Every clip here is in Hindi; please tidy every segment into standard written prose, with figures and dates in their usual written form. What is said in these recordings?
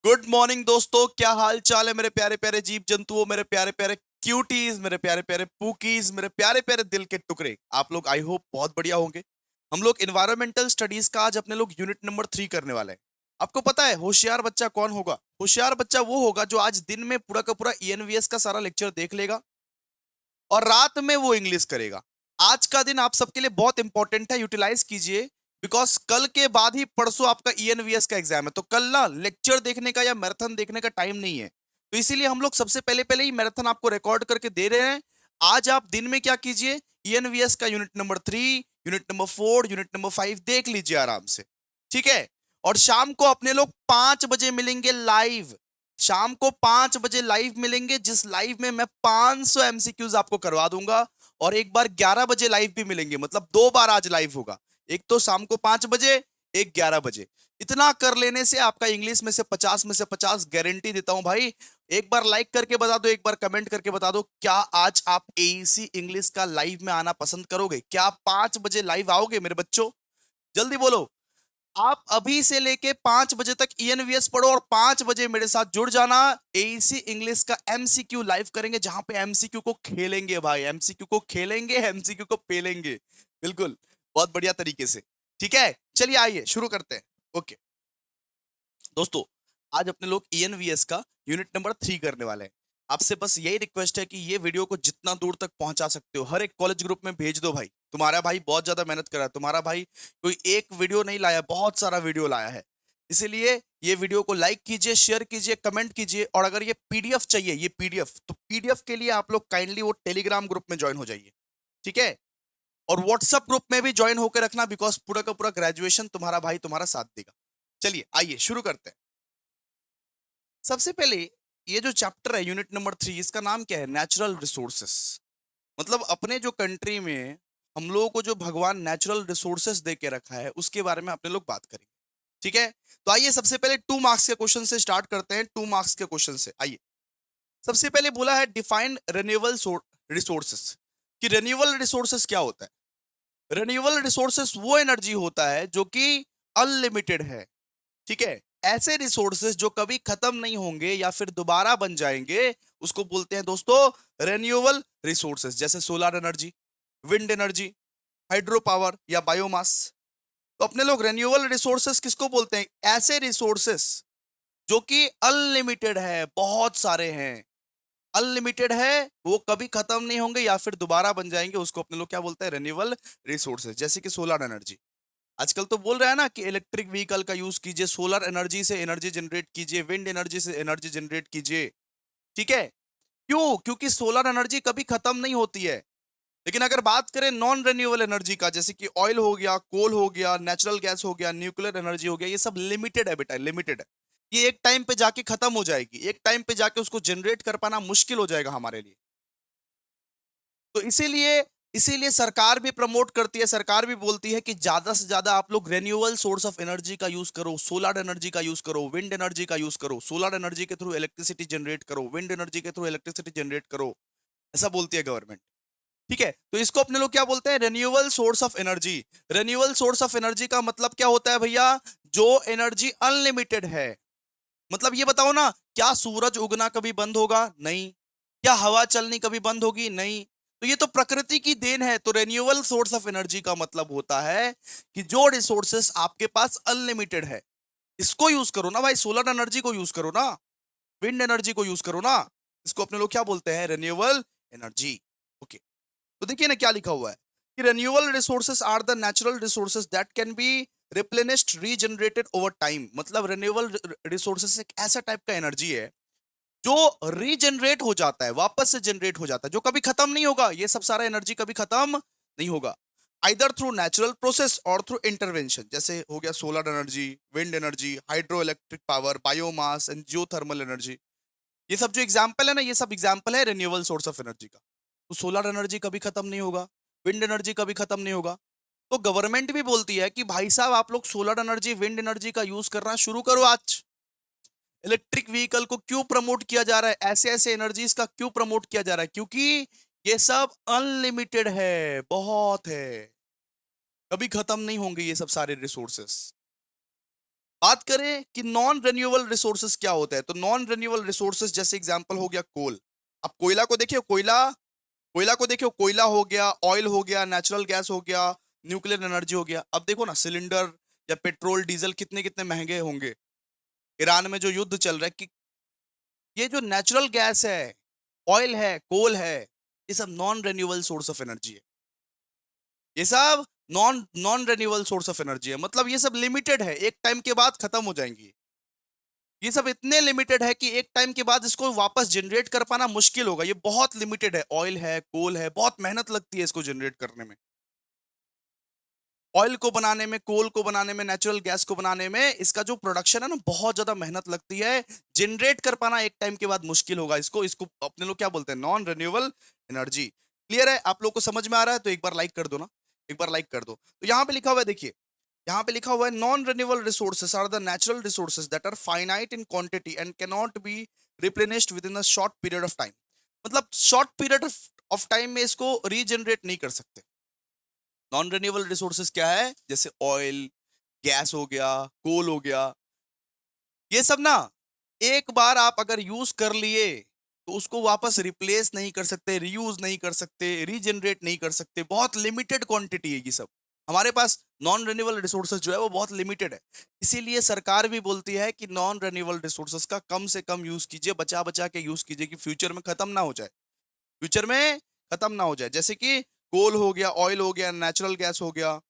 गुड मॉर्निंग दोस्तों, क्या हाल चाल है मेरे प्यारे प्यारे जीव जंतुओं, मेरे प्यारे प्यारे क्यूटीज, मेरे प्यारे प्यारे पूकीज, मेरे प्यारे प्यारे दिल के टुकड़े। आप लोग आई होप बहुत बढ़िया होंगे। हम लोग इन्वायरमेंटल स्टडीज का आज अपने लोग यूनिट नंबर 3 करने वाले हैं। आपको पता है होशियार बच्चा कौन होगा? होशियार बच्चा वो होगा जो आज दिन में पूरा का पूरा ईएनवीएस का सारा लेक्चर देख लेगा और रात में वो इंग्लिश करेगा। आज का दिन आप सबके लिए बहुत इंपॉर्टेंट है, यूटिलाइज कीजिए। बिकॉज कल के बाद ही परसों आपका ईएनवीएस का एग्जाम है, तो कल ना लेक्चर देखने का या मैराथन देखने का टाइम नहीं है। तो इसीलिए हम लोग सबसे पहले पहले ही मैराथन आपको रिकॉर्ड करके दे रहे हैं। आज आप दिन में क्या कीजिए, ईएनवीएस का unit number 3, unit number 4, unit number 5 देख लीजिए आराम से। ठीक है। और शाम को अपने लोग 5 बजे मिलेंगे लाइव। शाम को 5 बजे लाइव मिलेंगे, जिस लाइव में मैं 500 एमसीक्यूज आपको करवा दूंगा। और एक बार 11 बजे लाइव भी मिलेंगे, मतलब 2 बार आज लाइव होगा। एक तो शाम को 5 बजे, एक 11 बजे। इतना कर लेने से आपका इंग्लिश में से 50 में से 50 गारंटी देता हूं भाई। एक बार लाइक करके बता दो, एक बार कमेंट करके बता दो, क्या आज आप एईसी इंग्लिश का लाइव में आना पसंद करोगे? क्या आप 5 बजे लाइव आओगे मेरे बच्चों? जल्दी बोलो। आप अभी से लेके 5 बजे तक ईएनवीएस पढ़ो और 5 बजे मेरे साथ जुड़ जाना। एईसी इंग्लिश का एमसीक्यू लाइव करेंगे, जहां पे एमसीक्यू को खेलेंगे भाई, एमसीक्यू को खेलेंगे, एमसीक्यू को पेलेंगे। बिल्कुल, बहुत बढ़िया तरीके से। ठीक है, चलिए आइए शुरू करते हैं। ओके दोस्तों, आज अपने लोग ईएनवीएस का यूनिट नंबर 3 करने वाले हैं। आपसे बस यही रिक्वेस्ट है कि ये वीडियो को जितना दूर तक पहुंचा सकते हो हर एक कॉलेज ग्रुप में भेज दो भाई। तुम्हारा भाई बहुत ज्यादा मेहनत कर रहा है, तुम्हारा भाई कोई एक वीडियो नहीं लाया, बहुत सारा वीडियो लाया है। इसीलिए ये वीडियो को लाइक कीजिए, शेयर कीजिए, कमेंट कीजिए। और अगर ये पीडीएफ चाहिए, ये पीडीएफ, तो पीडीएफ के लिए आप लोग काइंडली वो टेलीग्राम ग्रुप में ज्वाइन हो जाइए। ठीक है। और व्हाट्सएप ग्रुप में भी ज्वाइन होकर रखना, बिकॉज पूरा का पूरा ग्रेजुएशन तुम्हारा भाई तुम्हारा साथ देगा। चलिए आइए शुरू करते हैं। सबसे पहले ये जो चैप्टर है यूनिट नंबर 3, इसका नाम क्या है? Natural resources. मतलब अपने जो कंट्री में हम लोगों को जो भगवान नेचुरल रिसोर्सेस दे के रखा है उसके बारे में अपने लोग बात करेंगे। ठीक है। तो आइए सबसे पहले 2 मार्क्स के क्वेश्चन से स्टार्ट करते हैं। 2 मार्क्स के क्वेश्चन से आइए। सबसे पहले बोला है डिफाइन रिन्यूएबल रिसोर्सेस। कि रिन्यूएबल रिसोर्सेस क्या होता है? रिन्यूएबल रिसोर्सेस वो एनर्जी होता है जो कि अनलिमिटेड है। ठीक है। ऐसे रिसोर्सेज जो कभी खत्म नहीं होंगे या फिर दोबारा बन जाएंगे, उसको बोलते हैं दोस्तों रिन्यूएबल रिसोर्सेज। जैसे solar energy, wind energy, hydro power या बायोमास। तो अपने लोग रिन्यूएबल रिसोर्सेज किसको बोलते हैं? ऐसे रिसोर्सेस जो कि अनलिमिटेड है, बहुत सारे हैं, अनलिमिटेड है, वो कभी खत्म नहीं होंगे या फिर दोबारा बन जाएंगे, उसको अपने लोग क्या बोलते हैं? Renewable resources. जैसे कि सोलर एनर्जी। आजकल तो बोल रहा है ना कि इलेक्ट्रिक व्हीकल का यूज कीजिए, सोलर एनर्जी से एनर्जी जनरेट कीजिए, विंड एनर्जी से एनर्जी जनरेट कीजिए। ठीक है। क्यों? क्योंकि सोलर एनर्जी कभी खत्म नहीं होती है। लेकिन अगर बात करें नॉन रेन्यूएबल एनर्जी का, जैसे कि ऑयल हो गया, कोल हो गया, नेचुरल गैस हो गया, न्यूक्लियर एनर्जी हो गया, ये सब लिमिटेड है बेटा, लिमिटेड है। ये एक टाइम पे जाके खत्म हो जाएगी, एक टाइम पे जाके उसको जनरेट कर पाना मुश्किल हो जाएगा हमारे लिए। तो इसीलिए इसीलिए सरकार भी प्रमोट करती है, सरकार भी बोलती है कि ज्यादा से ज्यादा आप लोग रेन्यूएबल सोर्स ऑफ एनर्जी का यूज करो, सोलर एनर्जी का यूज करो, विंड एनर्जी का यूज करो, सोलर एनर्जी के थ्रू इलेक्ट्रिसिटी जनरेट करो, विंड एनर्जी के थ्रू इलेक्ट्रिसिटी जनरेट करो। ऐसा बोलती है गवर्नमेंट। ठीक है। तो इसको अपने लोग क्या बोलते हैं? Renewable source of energy. Renewable source of energy का मतलब क्या होता है भैया? जो एनर्जी अनलिमिटेड है। मतलब ये बताओ ना, क्या सूरज उगना कभी बंद होगा? नहीं। क्या हवा चलनी कभी बंद होगी? नहीं। तो ये तो प्रकृति की देन है। तो रेन्यूएबल सोर्स ऑफ एनर्जी का मतलब होता है कि जो रिसोर्सेस आपके पास अनलिमिटेड है, इसको यूज करो ना भाई, सोलर एनर्जी को यूज करो ना, विंड एनर्जी को यूज करो ना। इसको अपने लोग क्या बोलते हैं? Renewable energy. ओके। तो देखिए ना क्या लिखा हुआ है कि renewable resources are the natural resources that can be replenished regenerated over time. मतलब रेन्यूएबल रिसोर्सेस एक ऐसा टाइप का एनर्जी है जो रीजनरेट हो जाता है, वापस से जनरेट हो जाता है, जो कभी खत्म नहीं होगा। ये सब सारा एनर्जी कभी खत्म नहीं होगा, आइदर थ्रू नेचुरल प्रोसेस और थ्रू इंटरवेंशन। जैसे हो गया solar energy, wind energy, hydro electric power, biomass and geothermal energy. ये सब जो एग्जाम्पल है ना, ये सब एग्जाम्पल है रिन्यूएबल सोर्स ऑफ एनर्जी का। तो सोलर एनर्जी कभी खत्म नहीं होगा, विंड एनर्जी कभी खत्म नहीं होगा। तो गवर्नमेंट भी बोलती है कि भाई साहब आप लोग सोलर एनर्जी, विंड एनर्जी का यूज करना शुरू करो आज। इलेक्ट्रिक व्हीकल को क्यों प्रमोट किया जा रहा है? ऐसे ऐसे एनर्जीज का क्यों प्रमोट किया जा रहा है? क्योंकि ये सब अनलिमिटेड है, बहुत है, कभी खत्म नहीं होंगे ये सब सारे रिसोर्सेस। बात करें कि नॉन रिन्यूएबल रिसोर्सेज क्या होता है, तो नॉन रिन्यूएबल रिसोर्सेज जैसे एग्जांपल हो गया कोल। अब कोयला को देखिए, कोयला कोयला को देखिए, कोयला हो गया, ऑयल हो गया, नेचुरल गैस हो गया, न्यूक्लियर एनर्जी हो गया। अब देखो ना, सिलेंडर या पेट्रोल डीजल कितने कितने महंगे होंगे। ईरान में जो युद्ध चल रहा है कि ये जो नेचुरल गैस है, ऑयल है, कोल है, ये सब non renewable source of energy है। ये सब non non renewable source of energy है, मतलब ये सब लिमिटेड है, एक टाइम के बाद खत्म हो जाएंगी। ये सब इतने लिमिटेड है कि एक टाइम के बाद इसको वापस जनरेट कर पाना मुश्किल होगा। ये बहुत लिमिटेड है, ऑयल है, कोल है, बहुत मेहनत लगती है इसको जनरेट करने में। ऑयल को बनाने में, कोल को बनाने में, नेचुरल गैस को बनाने में, इसका जो प्रोडक्शन है ना, बहुत ज्यादा मेहनत लगती है। जनरेट कर पाना एक टाइम के बाद मुश्किल होगा। इसको इसको अपने लोग क्या बोलते हैं, नॉन रिन्यूएबल एनर्जी। क्लियर है? आप लोग को समझ में आ रहा है तो एक बार लाइक कर दो ना, एक बार लाइक कर दो। तो यहाँ पे लिखा हुआ है, देखिए यहाँ पे लिखा हुआ है, non renewable resources are the natural resources that are finite in quantity and can not be replenished within a short period of time. मतलब शॉर्ट पीरियड ऑफ टाइम में इसको रीजनरेट नहीं कर सकते। नॉन रिन्यूएबल रिसोर्सेज क्या है, जैसे ऑयल, गैस हो गया, कोल हो गया, ये सब ना एक बार आप अगर यूज कर लिए तो उसको वापस रिप्लेस नहीं कर सकते, रीयूज नहीं कर सकते, रीजनरेट नहीं कर सकते। बहुत लिमिटेड क्वांटिटी है ये सब। हमारे पास नॉन रिन्यूएबल रिसोर्सेज जो है वो बहुत लिमिटेड है। इसीलिए सरकार भी बोलती है कि नॉन रिन्यूएबल रिसोर्सेज का कम से कम यूज कीजिए, बचा बचा के यूज कीजिए, कि फ्यूचर में खत्म ना हो जाए, फ्यूचर में खत्म ना हो जाए। जैसे कि कोल हो गया, ऑयल हो गया, नेचुरल गैस हो गया,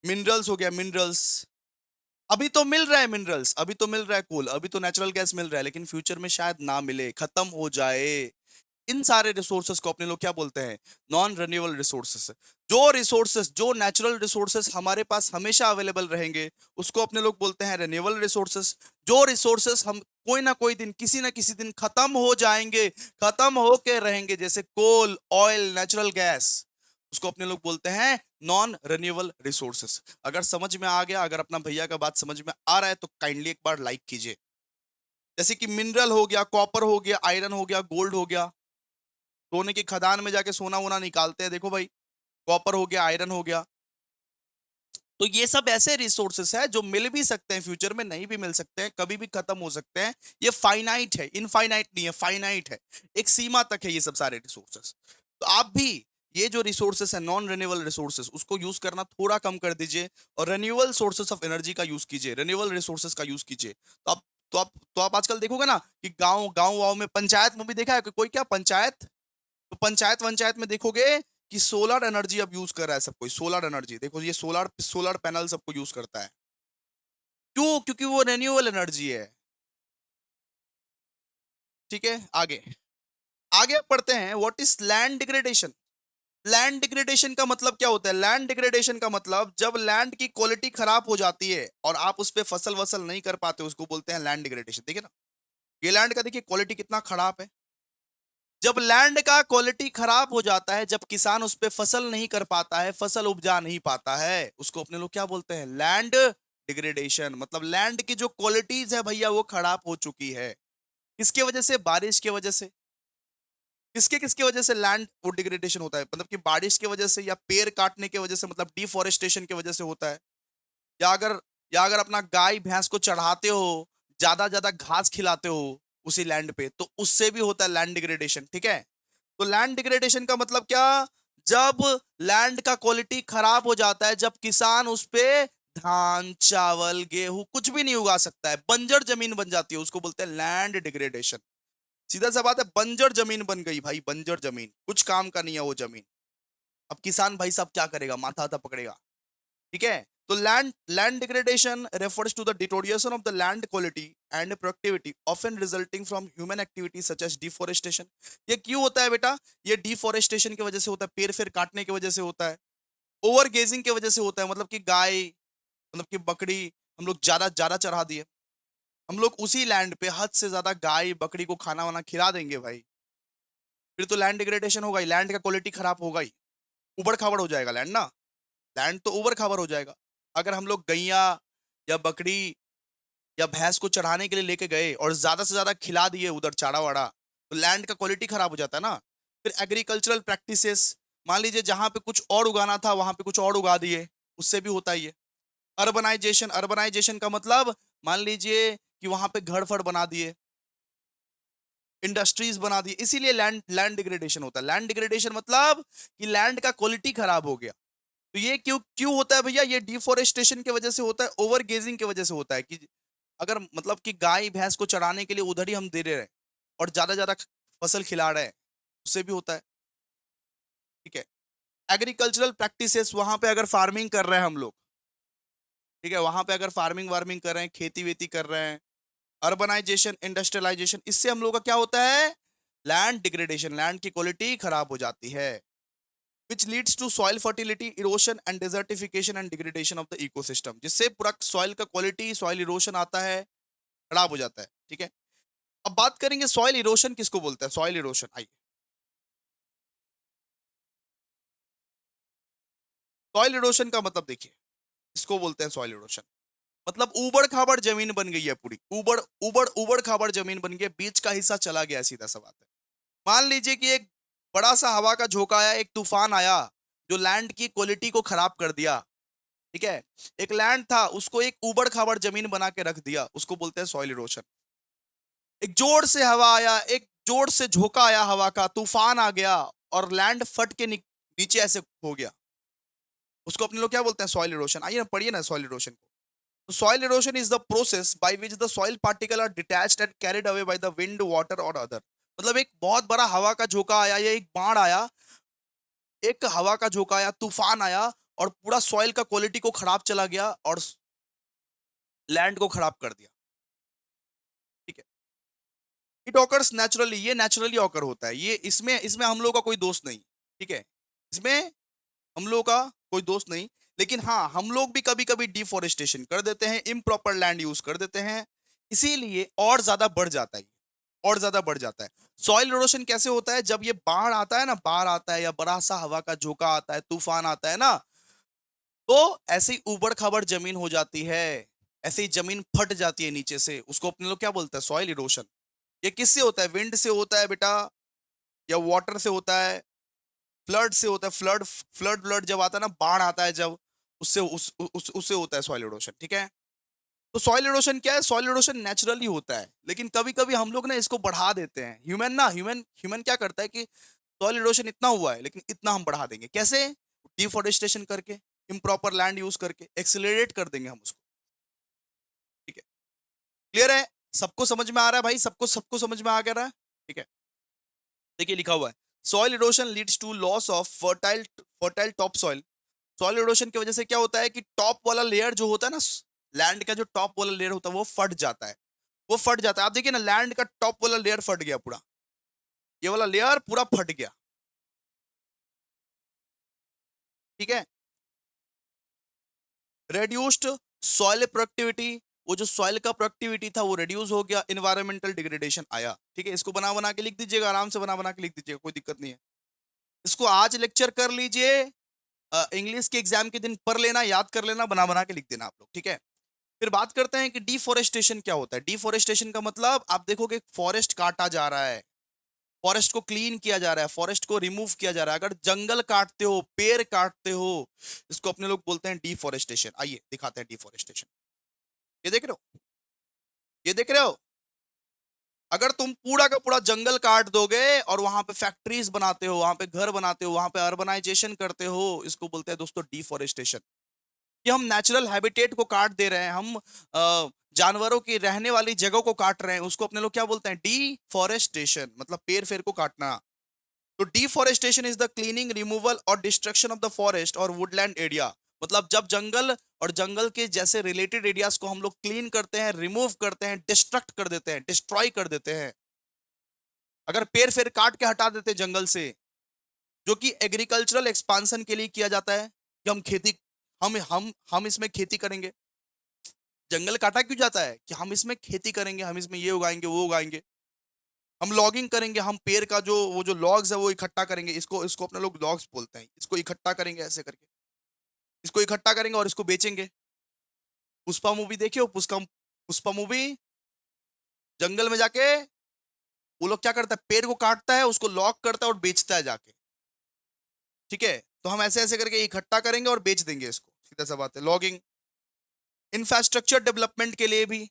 मिनरल्स हो गया, मिनरल्स अभी तो मिल रहा है, मिनरल्स अभी तो मिल रहा है, कोल अभी तो नेचुरल गैस मिल रहा है, लेकिन फ्यूचर में शायद ना मिले, खत्म हो जाए। इन सारे रिसोर्सेस को अपने लोग क्या बोलते हैं, नॉन रिन्यूएबल रिसोर्सेस। जो रिसोर्सेस, जो नेचुरल रिसोर्सेस हमारे पास हमेशा अवेलेबल रहेंगे, उसको अपने लोग बोलते हैं रिन्यूएबल रिसोर्सेस। जो रिसोर्सेस हम कोई ना कोई दिन, किसी ना किसी दिन खत्म हो जाएंगे, खत्म होके रहेंगे, जैसे कोल, ऑयल, नेचुरल गैस, उसको अपने लोग बोलते हैं नॉन रिन्यूएबल रिसोर्सेस। अगर समझ में आ गया, अगर अपना भैया का बात समझ में आ रहा है तो काइंडली एक बार लाइक कीजिए। जैसे कि मिनरल हो गया, कॉपर हो गया, आयरन हो गया, गोल्ड हो गया, सोने की खदान में जाके सोना वोना निकालते हैं, देखो भाई, कॉपर हो गया, आयरन हो गया। तो ये सब ऐसे रिसोर्सेस है जो मिल भी सकते हैं, फ्यूचर में नहीं भी मिल सकते हैं, कभी भी खत्म हो सकते हैं। ये फाइनाइट है, इनफाइनाइट नहीं है, फाइनाइट है, एक सीमा तक है ये सब सारे रिसोर्सेस। तो आप भी ये जो रिसोर्सेस है, नॉन रिन्यूएबल रिसोर्सेस, उसको यूज करना थोड़ा कम कर दीजिए और रिन्यूएबल सोर्सेस ऑफ एनर्जी का यूज कीजिए, रिन्यूएबल रिसोर्सेस का यूज कीजिए। तो आप आजकल देखोगे ना कि गांव गांव वाँव में, पंचायत में भी देखा है कि कोई, क्या पंचायत, तो पंचायत वंचायत में देखोगे कि सोलर एनर्जी अब यूज कर रहा है सब कोई। सोलर एनर्जी देखो, ये सोलर सोलर पैनल सबको यूज करता है। क्यों? क्योंकि वो रिन्यूएबल एनर्जी है। ठीक है, आगे आगे पढ़ते हैं। What is land degradation? Land degradation का मतलब क्या होता है? लैंड डिग्रेडेशन का मतलब जब लैंड की क्वालिटी खराब हो जाती है और आप उस पर फसल वसल नहीं कर पाते, उसको बोलते हैं लैंड डिग्रेडेशन। देखिए ना, ये लैंड का देखिए क्वालिटी कितना खराब है। जब लैंड का क्वालिटी खराब हो जाता है, जब किसान उस पे फसल नहीं कर पाता है, फसल उपजा नहीं पाता है, उसको अपने लोग क्या बोलते हैं, लैंड डिग्रेडेशन। मतलब लैंड की जो क्वालिटीज है भैया वो खराब हो चुकी है। किसकी वजह से? बारिश की वजह से। किसके किसके वजह से लैंड वो डिग्रेडेशन होता है? मतलब कि बारिश की वजह से, या पेड़ काटने की वजह से, मतलब डिफोरेस्टेशन की वजह से होता है। या अगर या अगर अपना गाय भैंस को चढ़ाते हो, ज्यादा ज्यादा घास खिलाते हो उसी लैंड पे, तो उससे भी होता है लैंड डिग्रेडेशन। ठीक है, तो लैंड डिग्रेडेशन का मतलब क्या? जब लैंड का क्वालिटी खराब हो जाता है, जब किसान उस पे धान, चावल, गेहूं कुछ भी नहीं उगा सकता है, बंजर जमीन बन जाती है, उसको बोलते हैं लैंड डिग्रेडेशन। सीधा सा बात है, बंजर जमीन बन गई भाई, बंजर जमीन, कुछ काम का नहीं है वो जमीन। अब किसान भाई साहब क्या करेगा? माथा आता पकड़ेगा। ठीक है, तो land land degradation refers to the deterioration of the land quality and productivity often resulting from human activity such as deforestation. ये क्यों होता है बेटा? ये डिफोरेस्टेशन की वजह से होता है, पेड़ फेर काटने की वजह से होता है, ओवर गेजिंग की वजह से होता है। मतलब कि गाय, मतलब कि बकरी हम लोग ज्यादा ज्यादा चढ़ा दिए, हम लोग उसी लैंड पे हद से ज्यादा गाय बकरी को खाना वाना खिला देंगे भाई, फिर तो लैंड डिग्रेडेशन होगा ही, लैंड का क्वालिटी खराब होगा ही, उबड़ खाबड़ हो जाएगा लैंड ना, लैंड तो उबड़ खाबड़ हो जाएगा। अगर हम लोग गैया या बकरी या भैंस को चढ़ाने के लिए लेके गए और ज्यादा से ज्यादा खिला दिए उधर चारा वाड़ा, तो लैंड का क्वालिटी खराब हो जाता है ना। फिर एग्रीकल्चरल प्रैक्टिसेस, मान लीजिए जहां पे कुछ और उगाना था वहां पे कुछ और उगा दिए, उससे भी होता ही है। अर्बनाइजेशन, अर्बनाइजेशन का मतलब मान लीजिए कि वहां पे घर फड़ बना दिए, इंडस्ट्रीज बना दी, इसीलिए लैंड लैंड डिग्रेडेशन होता है। लैंड डिग्रेडेशन मतलब कि लैंड का क्वालिटी खराब हो गया। तो ये क्यों क्यों होता है भैया? ये डिफोरेस्टेशन की वजह से होता है, ओवर गेजिंग की वजह से होता है। कि अगर मतलब कि गाय भैंस को चराने के लिए उधर ही हम दे रहे हैं और ज्यादा ज्यादा फसल खिला रहे हैं, उससे भी होता है। ठीक है। एग्रीकल्चरल प्रैक्टिसेस, वहां पे अगर फार्मिंग कर रहे हैं हम लोग, ठीक है, वहां पे अगर फार्मिंग वार्मिंग कर रहे हैं, खेती वेती कर रहे हैं, अर्बनाइजेशन, इंडस्ट्रियलाइजेशन, इससे हम लोग का क्या होता है? लैंड डिग्रेडेशन, लैंड की क्वालिटी खराब हो जाती है, which leads to soil fertility erosion and desertification and degradation of the ecosystem, जिससे पूरा सॉइल का क्वालिटी, सॉइल इरोशन आता है, खराब हो जाता है। ठीक है। अब बात करेंगे सॉइल इरोशन किसको बोलते हैं। सॉइल इरोशन, आइए, सॉइल इरोशन का मतलब देखिए, इसको बोलते हैं सॉइल इरोशन। मतलब ऊबड़ खाबड़ जमीन बन गई है पूरी, ऊबड़ ऊबड़ ऊबड़ खाबड़ जमीन बन गई, बीच का हिस्सा चला गया, सीधा सा बात है। मान लीजिए कि एक बड़ा सा हवा का झोंका आया, एक तूफान आया, जो लैंड की क्वालिटी को खराब कर दिया। ठीक है। एक लैंड था, उसको एक ऊबड़ खाबड़ जमीन बना के रख दिया, उसको बोलते हैं सॉइल इरोशन। एक जोर से हवा आया, एक जोर से झोंका आया हवा का, तूफान आ गया और लैंड फट के नीचे ऐसे हो गया, उसको अपने लोग क्या बोलते हैं? Soil erosion. आइए ना, पढ़िए ना सॉइल इरोशन को। तो soil erosion is the process by which the soil particle are detached and carried away by the wind, water और अदर। मतलब एक बहुत बड़ा हवा का झोंका आया या एक बाढ़ आया, एक हवा का झोंका आया, तूफान आया और पूरा सॉइल का क्वालिटी को खराब चला गया और लैंड को खराब कर दिया। ठीक है। इट ऑकर्स नेचुरली, ये नेचुरली ऑकर होता है, ये इसमें इसमें हम लोग का कोई दोष नहीं। ठीक है। इसमें हम लोग का कोई दोस्त नहीं। लेकिन हाँ, हम लोग भी कभी कभी डिफोरेस्टेशन कर देते हैं, इम्प्रॉपर लैंड यूज कर देते हैं, इसीलिए और ज्यादा बढ़ जाता है, और ज्यादा बढ़ जाता है। सॉइल इरोशन कैसे होता है? जब ये बाढ़ आता है ना, बाढ़ आता है या बड़ा सा हवा का झोंका आता है, तूफान आता है ना, तो ऐसे ही ऊबड़ खाबड़ जमीन हो जाती है, ऐसे ही जमीन फट जाती है नीचे से, उसको अपने लोग क्या बोलते हैं? Soil erosion. ये किससे होता है? विंड से होता है बेटा, या वाटर से होता है, फ्लड से होता है। फ्लड फ्लड ब्लड जब आता है ना, बाढ़ आता है जब, उससे उससे होता है सॉइल इरोशन। ठीक है। तो सॉइल इरोशन क्या है? सॉइल इरोशन नेचुरली होता है, लेकिन कभी कभी हम लोग ना इसको बढ़ा देते हैं। ह्यूमन ना, ह्यूमन ह्यूमन क्या करता है कि सॉइल इरोशन इतना हुआ है, लेकिन इतना हम बढ़ा देंगे। कैसे? डिफोरेस्टेशन करके, इम्प्रॉपर लैंड यूज करके एक्सिलरेट कर देंगे हम उसको। ठीक है। क्लियर है? सबको समझ में आ रहा है भाई? सबको सबको समझ में आ गया रहा है? ठीक है। देखिए लिखा हुआ है, soil erosion leads to loss of fertile fertile top soil. Soil erosion की वजह से क्या होता है कि टॉप वाला लेयर जो होता है ना, लैंड का जो टॉप वाला लेयर होता है, वो फट जाता है। वो फट जाता है। आप देखिए ना, लैंड का टॉप वाला लेयर फट गया पूरा, ये वाला लेयर पूरा फट गया। ठीक है। रेड्यूस्ड सॉइल प्रोडक्टिविटी, वो जो सॉइल का प्रोडक्टिविटी था वो रिड्यूस हो गया, इन्वायरमेंटल डिग्रेडेशन आया। ठीक है। इसको बना बना के लिख दीजिएगा, आराम से बना बना के लिख दीजिएगा, कोई दिक्कत नहीं है। इसको आज लेक्चर कर लीजिए, इंग्लिश के एग्जाम के दिन पढ़ लेना, याद कर लेना, बना बना के लिख देना आप लोग। ठीक है। फिर बात करते हैं कि डिफोरेस्टेशन क्या होता है। डिफोरेस्टेशन का मतलब आप देखोगे फॉरेस्ट काटा जा रहा है, फॉरेस्ट को क्लीन किया जा रहा है, फॉरेस्ट को रिमूव किया जा रहा है। अगर जंगल काटते हो, पेड़ काटते हो, इसको अपने लोग बोलते हैं डिफोरेस्टेशन। आइए दिखाते हैं डिफोरेस्टेशन। ये देख रहे हो? ये देख रहे हो? अगर तुम पूरा का पूरा जंगल काट दोगे और वहां पे फैक्ट्रीज बनाते हो, वहां पे घर बनाते हो, वहां पे अर्बनाइजेशन करते हो, इसको बोलते हैं दोस्तों डिफोरेस्टेशन। कि हम नेचुरल हैबिटेट को काट दे रहे हैं, हम जानवरों की रहने वाली जगह को काट रहे हैं, उसको अपने लोग क्या बोलते हैं? डिफॉरेस्टेशन, मतलब पेड़ फेड़ को काटना। तो deforestation is the cleaning, removal और डिस्ट्रक्शन ऑफ द फॉरेस्ट और वुडलैंड एरिया। मतलब जब जंगल और जंगल के जैसे रिलेटेड एरियाज को हम लोग क्लीन करते हैं, रिमूव करते हैं, डिस्ट्रक्ट कर देते हैं, डिस्ट्रॉय कर देते हैं। अगर पेड़ फेड़ काट के हटा देते हैं जंगल से, जो कि एग्रीकल्चरल एक्सपांसन के लिए किया जाता है, कि हम खेती, हम इसमें खेती करेंगे। जंगल काटा क्यों जाता है? कि हम इसमें खेती करेंगे, हम इसमें ये उगाएंगे, वो उगाएंगे, हम लॉगिंग करेंगे, हम पेड़ का जो वो जो लॉग्स है वो इकट्ठा करेंगे, इसको इसको अपने लोग लॉग्स बोलते हैं, इसको इकट्ठा करेंगे ऐसे करके, इसको इकट्ठा करेंगे और इसको बेचेंगे। पुष्पा मूवी देखिए, पुष्पा पुष्पा मूवी, जंगल में जाके वो लोग क्या करता है? पेड़ को काटता है, उसको लॉक करता है और बेचता है जाके। ठीक है। तो हम ऐसे ऐसे करके इकट्ठा करेंगे और बेच देंगे इसको, सीधा सा बात है, लॉगिंग। इंफ्रास्ट्रक्चर डेवलपमेंट के लिए भी,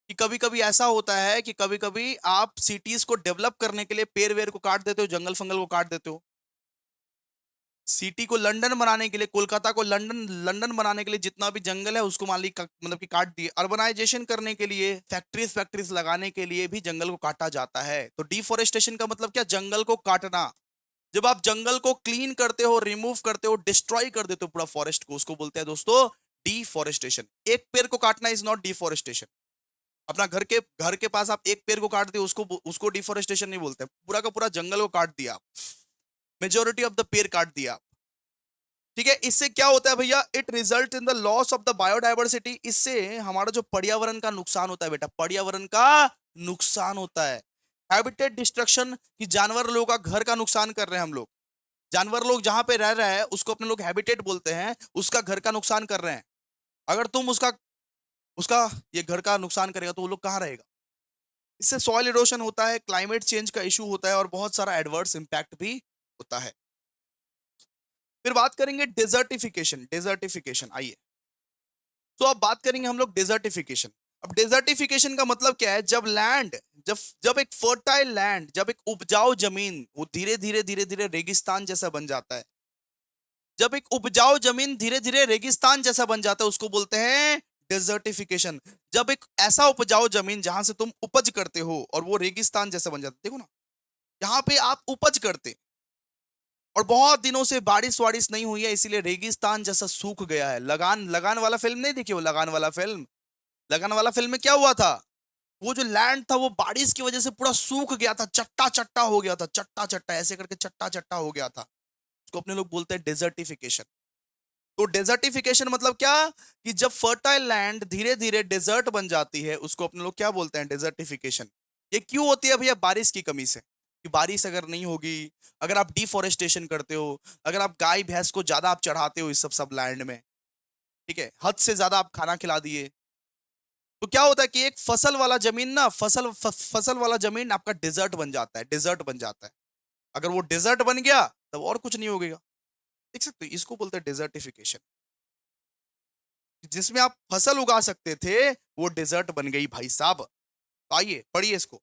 कि कभी कभी ऐसा होता है कि कभी कभी आप सिटीज को डेवलप करने के लिए पेड़ वेड़ को काट देते हो, जंगल फंगल को काट देते हो। सिटी को लंदन बनाने के लिए, कोलकाता को लंदन लंदन बनाने के लिए जितना भी जंगल है उसको मान ली मतलब कि काट दिए। अर्बनाइजेशन करने के लिए, फैक्ट्रीज फैक्ट्रीज लगाने के लिए भी जंगल को काटा जाता है। तो डिफोरेस्टेशन का मतलब क्या? जंगल को काटना। जब आप जंगल को क्लीन करते हो, रिमूव करते हो, डिस्ट्रॉय कर देते हो पूरा फॉरेस्ट को, उसको बोलते हैं दोस्तों डिफोरेस्टेशन। एक पेड़ को काटना इज नॉट डिफोरेस्टेशन। अपना घर के पास आप एक पेड़ को काट दिए, उसको उसको डिफोरेस्टेशन नहीं बोलते। पूरा का पूरा जंगल को काट दिया, मेजोरिटी ऑफ द पेड़ काट दिया, ठीक है। इससे क्या होता है भैया? It result in the loss of the biodiversity. इससे हमारा जो पर्यावरण का नुकसान होता है बेटा, पर्यावरण का नुकसान होता है। हैबिटेट डिस्ट्रक्शन, कि जानवर लोगों का घर का नुकसान कर रहे हैं हम लोग। जानवर लोग जहां पे रह रहे हैं उसको अपने लोग हैबिटेट बोलते हैं, उसका घर का नुकसान कर रहे हैं। अगर तुम उसका उसका ये घर का नुकसान करेगा तो वो लोग कहाँ रहेगा? इससे सॉइल इरोशन होता है, क्लाइमेट चेंज का इशू होता है और बहुत सारा एडवर्स इंपैक्ट भी होता है। फिर बात करेंगे डेजर्टिफिकेशन। डेजर्टिफिकेशन, आइए। तो अब बात करेंगे हम लोग डेजर्टिफिकेशन। अब डेजर्टिफिकेशन का मतलब क्या है? जब लैंड, जब जब एक फर्टाइल लैंड, जब एक उपजाऊ जमीन वो धीरे धीरे रेगिस्तान जैसा बन जाता है। जब एक उपजाऊ जमीन धीरे धीरे रेगिस्तान जैसा बन जाता है उसको बोलते हैं डेजर्टिफिकेशन। जब एक ऐसा उपजाऊ जमीन जहां से तुम उपज करते हो और वो रेगिस्तान जैसा बन जाता है, देखो ना, यहाँ पे आप उपज करते और बहुत दिनों से बारिश वारिश नहीं हुई है, इसीलिए रेगिस्तान जैसा सूख गया है। लगान लगान वाला फिल्म नहीं देखी? वो लगान वाला फिल्म, लगान वाला फिल्म में क्या हुआ था? वो जो लैंड था वो बारिश की वजह से पूरा सूख गया था, चट्टा चट्टा हो गया था, चट्टा चट्टा ऐसे करके चट्टा चट्टा हो गया था। उसको अपने लोग बोलते हैं डेजर्टिफिकेशन। तो डेजर्टिफिकेशन मतलब क्या? कि जब फर्टाइल लैंड धीरे धीरे डेजर्ट बन जाती है उसको अपने लोग क्या बोलते हैं? डेजर्टिफिकेशन। ये क्यों होती है भैया? बारिश की कमी से। कि बारिश अगर नहीं होगी, अगर आप डिफोरेस्टेशन करते हो, अगर आप गाय भैंस को ज्यादा आप चढ़ाते हो इस सब लैंड में, ठीक है, हद से ज्यादा आप खाना खिला दिए, तो क्या होता है कि एक फसल वाला जमीन ना, फसल वाला जमीन आपका डेजर्ट बन जाता है, डेजर्ट बन जाता है। अगर वो डेजर्ट बन गया तब और कुछ नहीं होगा। देख सकते हो, इसको बोलते हैं डेजर्टिफिकेशन। जिसमें आप फसल उगा सकते थे वो डेजर्ट बन गई भाई साहब। तो आइए पढ़िए इसको।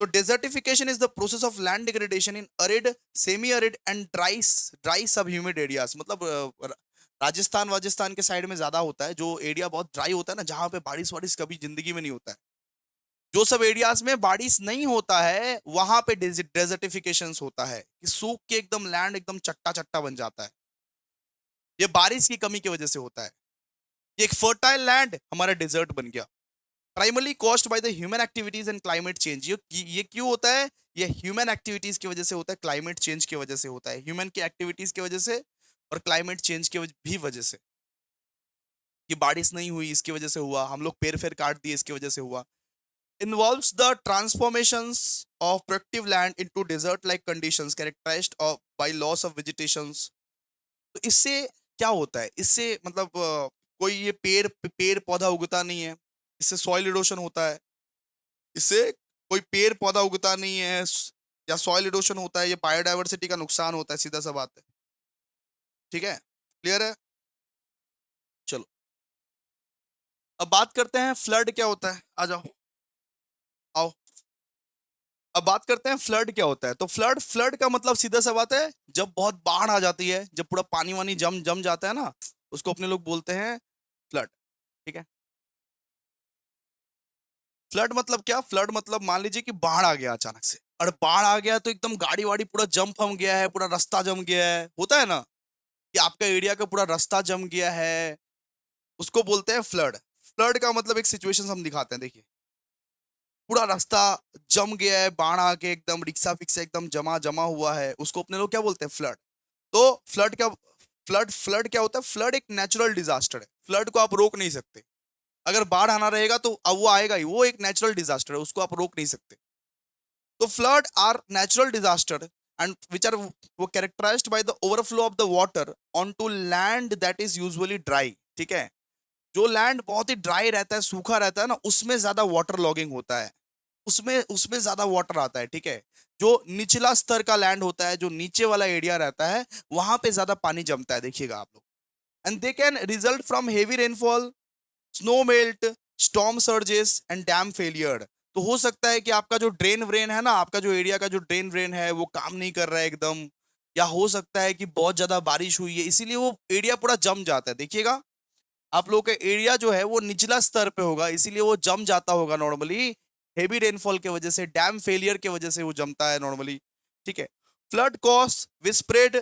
तो desertification is the process of land degradation in arid, semi arid and dry dry सब ह्यूमिड एरियाज। मतलब राजस्थान वाजस्थान के साइड में ज्यादा होता है, जो एरिया बहुत ड्राई होता है ना, जहां पे बारिश वारिश कभी जिंदगी में नहीं होता है। जो सब एरियाज में बारिश नहीं होता है वहां पे डेजर्टिफिकेशन होता है, कि सूख के एकदम लैंड एकदम चट्टा चट्टा बन जाता है। ये बारिश की कमी की वजह से होता है। एक फर्टाइल लैंड हमारा डेजर्ट बन गया। Primarily caused by the human activities and climate change. ये क्यों होता है? ये ह्यूमन एक्टिविटीज की वजह से होता है, क्लाइमेट चेंज की वजह से होता है। ह्यूमन की एक्टिविटीज की वजह से और क्लाइमेट चेंज की भी वजह से। कि बारिश नहीं हुई इसकी वजह से हुआ, हम लोग पेड़ फेर काट दिए इसकी वजह से हुआ। Involves the transformations of productive land into desert-like conditions characterized by loss of vegetations। तो इससे क्या होता है? इससे मतलब कोई ये पेड़ पौधा उगता नहीं है, इससे सॉइल इरोशन होता है। इससे कोई पेड़ पौधा उगता नहीं है या सॉइल इरोशन होता है, ये बायोडाइवर्सिटी का नुकसान होता है, सीधा सा बात है। ठीक है, क्लियर है? चलो अब बात करते हैं फ्लड क्या होता है। आ जाओ, आओ। अब बात करते हैं फ्लड क्या होता है। तो फ्लड फ्लड का मतलब सीधा सा बात है, जब बहुत बाढ़ आ जाती है, जब पूरा पानी वानी जम जम जाता है ना, उसको अपने लोग बोलते हैं फ्लड। ठीक है, फ्लड मतलब क्या? फ्लड मतलब मान लीजिए कि बाढ़ आ गया अचानक से, और बाढ़ आ गया तो एकदम गाड़ी वाड़ी पूरा जम फम गया है, पूरा रास्ता जम गया है, होता है ना कि आपका एरिया का पूरा रास्ता जम गया है, उसको बोलते हैं फ्लड। फ्लड का मतलब एक सिचुएशन हम दिखाते हैं, देखिए। पूरा रास्ता जम गया है, बाढ़ आके एकदम रिक्शा फिक्सा एकदम जमा जमा हुआ है, उसको अपने लोग क्या बोलते हैं? फ्लड। तो फ्लड क्या होता है? फ्लड एक नेचुरल डिजास्टर है। फ्लड को आप रोक नहीं सकते। अगर बाढ़ आना रहेगा तो अब वो आएगा ही, वो एक नेचुरल डिजास्टर है, उसको आप रोक नहीं सकते। तो flood are natural disaster and which are वो characterized by the overflow of the water on to land that is usually dry. ठीक है, जो लैंड बहुत ही ड्राई रहता है, सूखा रहता है ना, उसमें ज्यादा वाटर लॉगिंग होता है, उसमें उसमें ज्यादा वाटर आता है। ठीक है, जो निचला स्तर का लैंड होता है, जो नीचे वाला एरिया रहता है, वहां पे ज्यादा पानी जमता है, देखिएगा आप लोग। And they can result from heavy rainfall, snow melt, storm surges and dam failure. तो हो सकता है कि आपका जो ड्रेन व्रेन है ना, आपका जो एरिया का जो ड्रेन व्रेन है वो काम नहीं कर रहा है एकदम, या हो सकता है कि बहुत ज्यादा बारिश हुई है इसीलिए वो एरिया पूरा जम जाता है। देखिएगा आप लोगों का एरिया जो है वो निचला स्तर पे होगा इसीलिए वो जम जाता होगा नॉर्मली, हेवी रेनफॉल के वजह से, डैम फेलियर के वजह से वो जमता है नॉर्मली। ठीक है। Flood cause widespread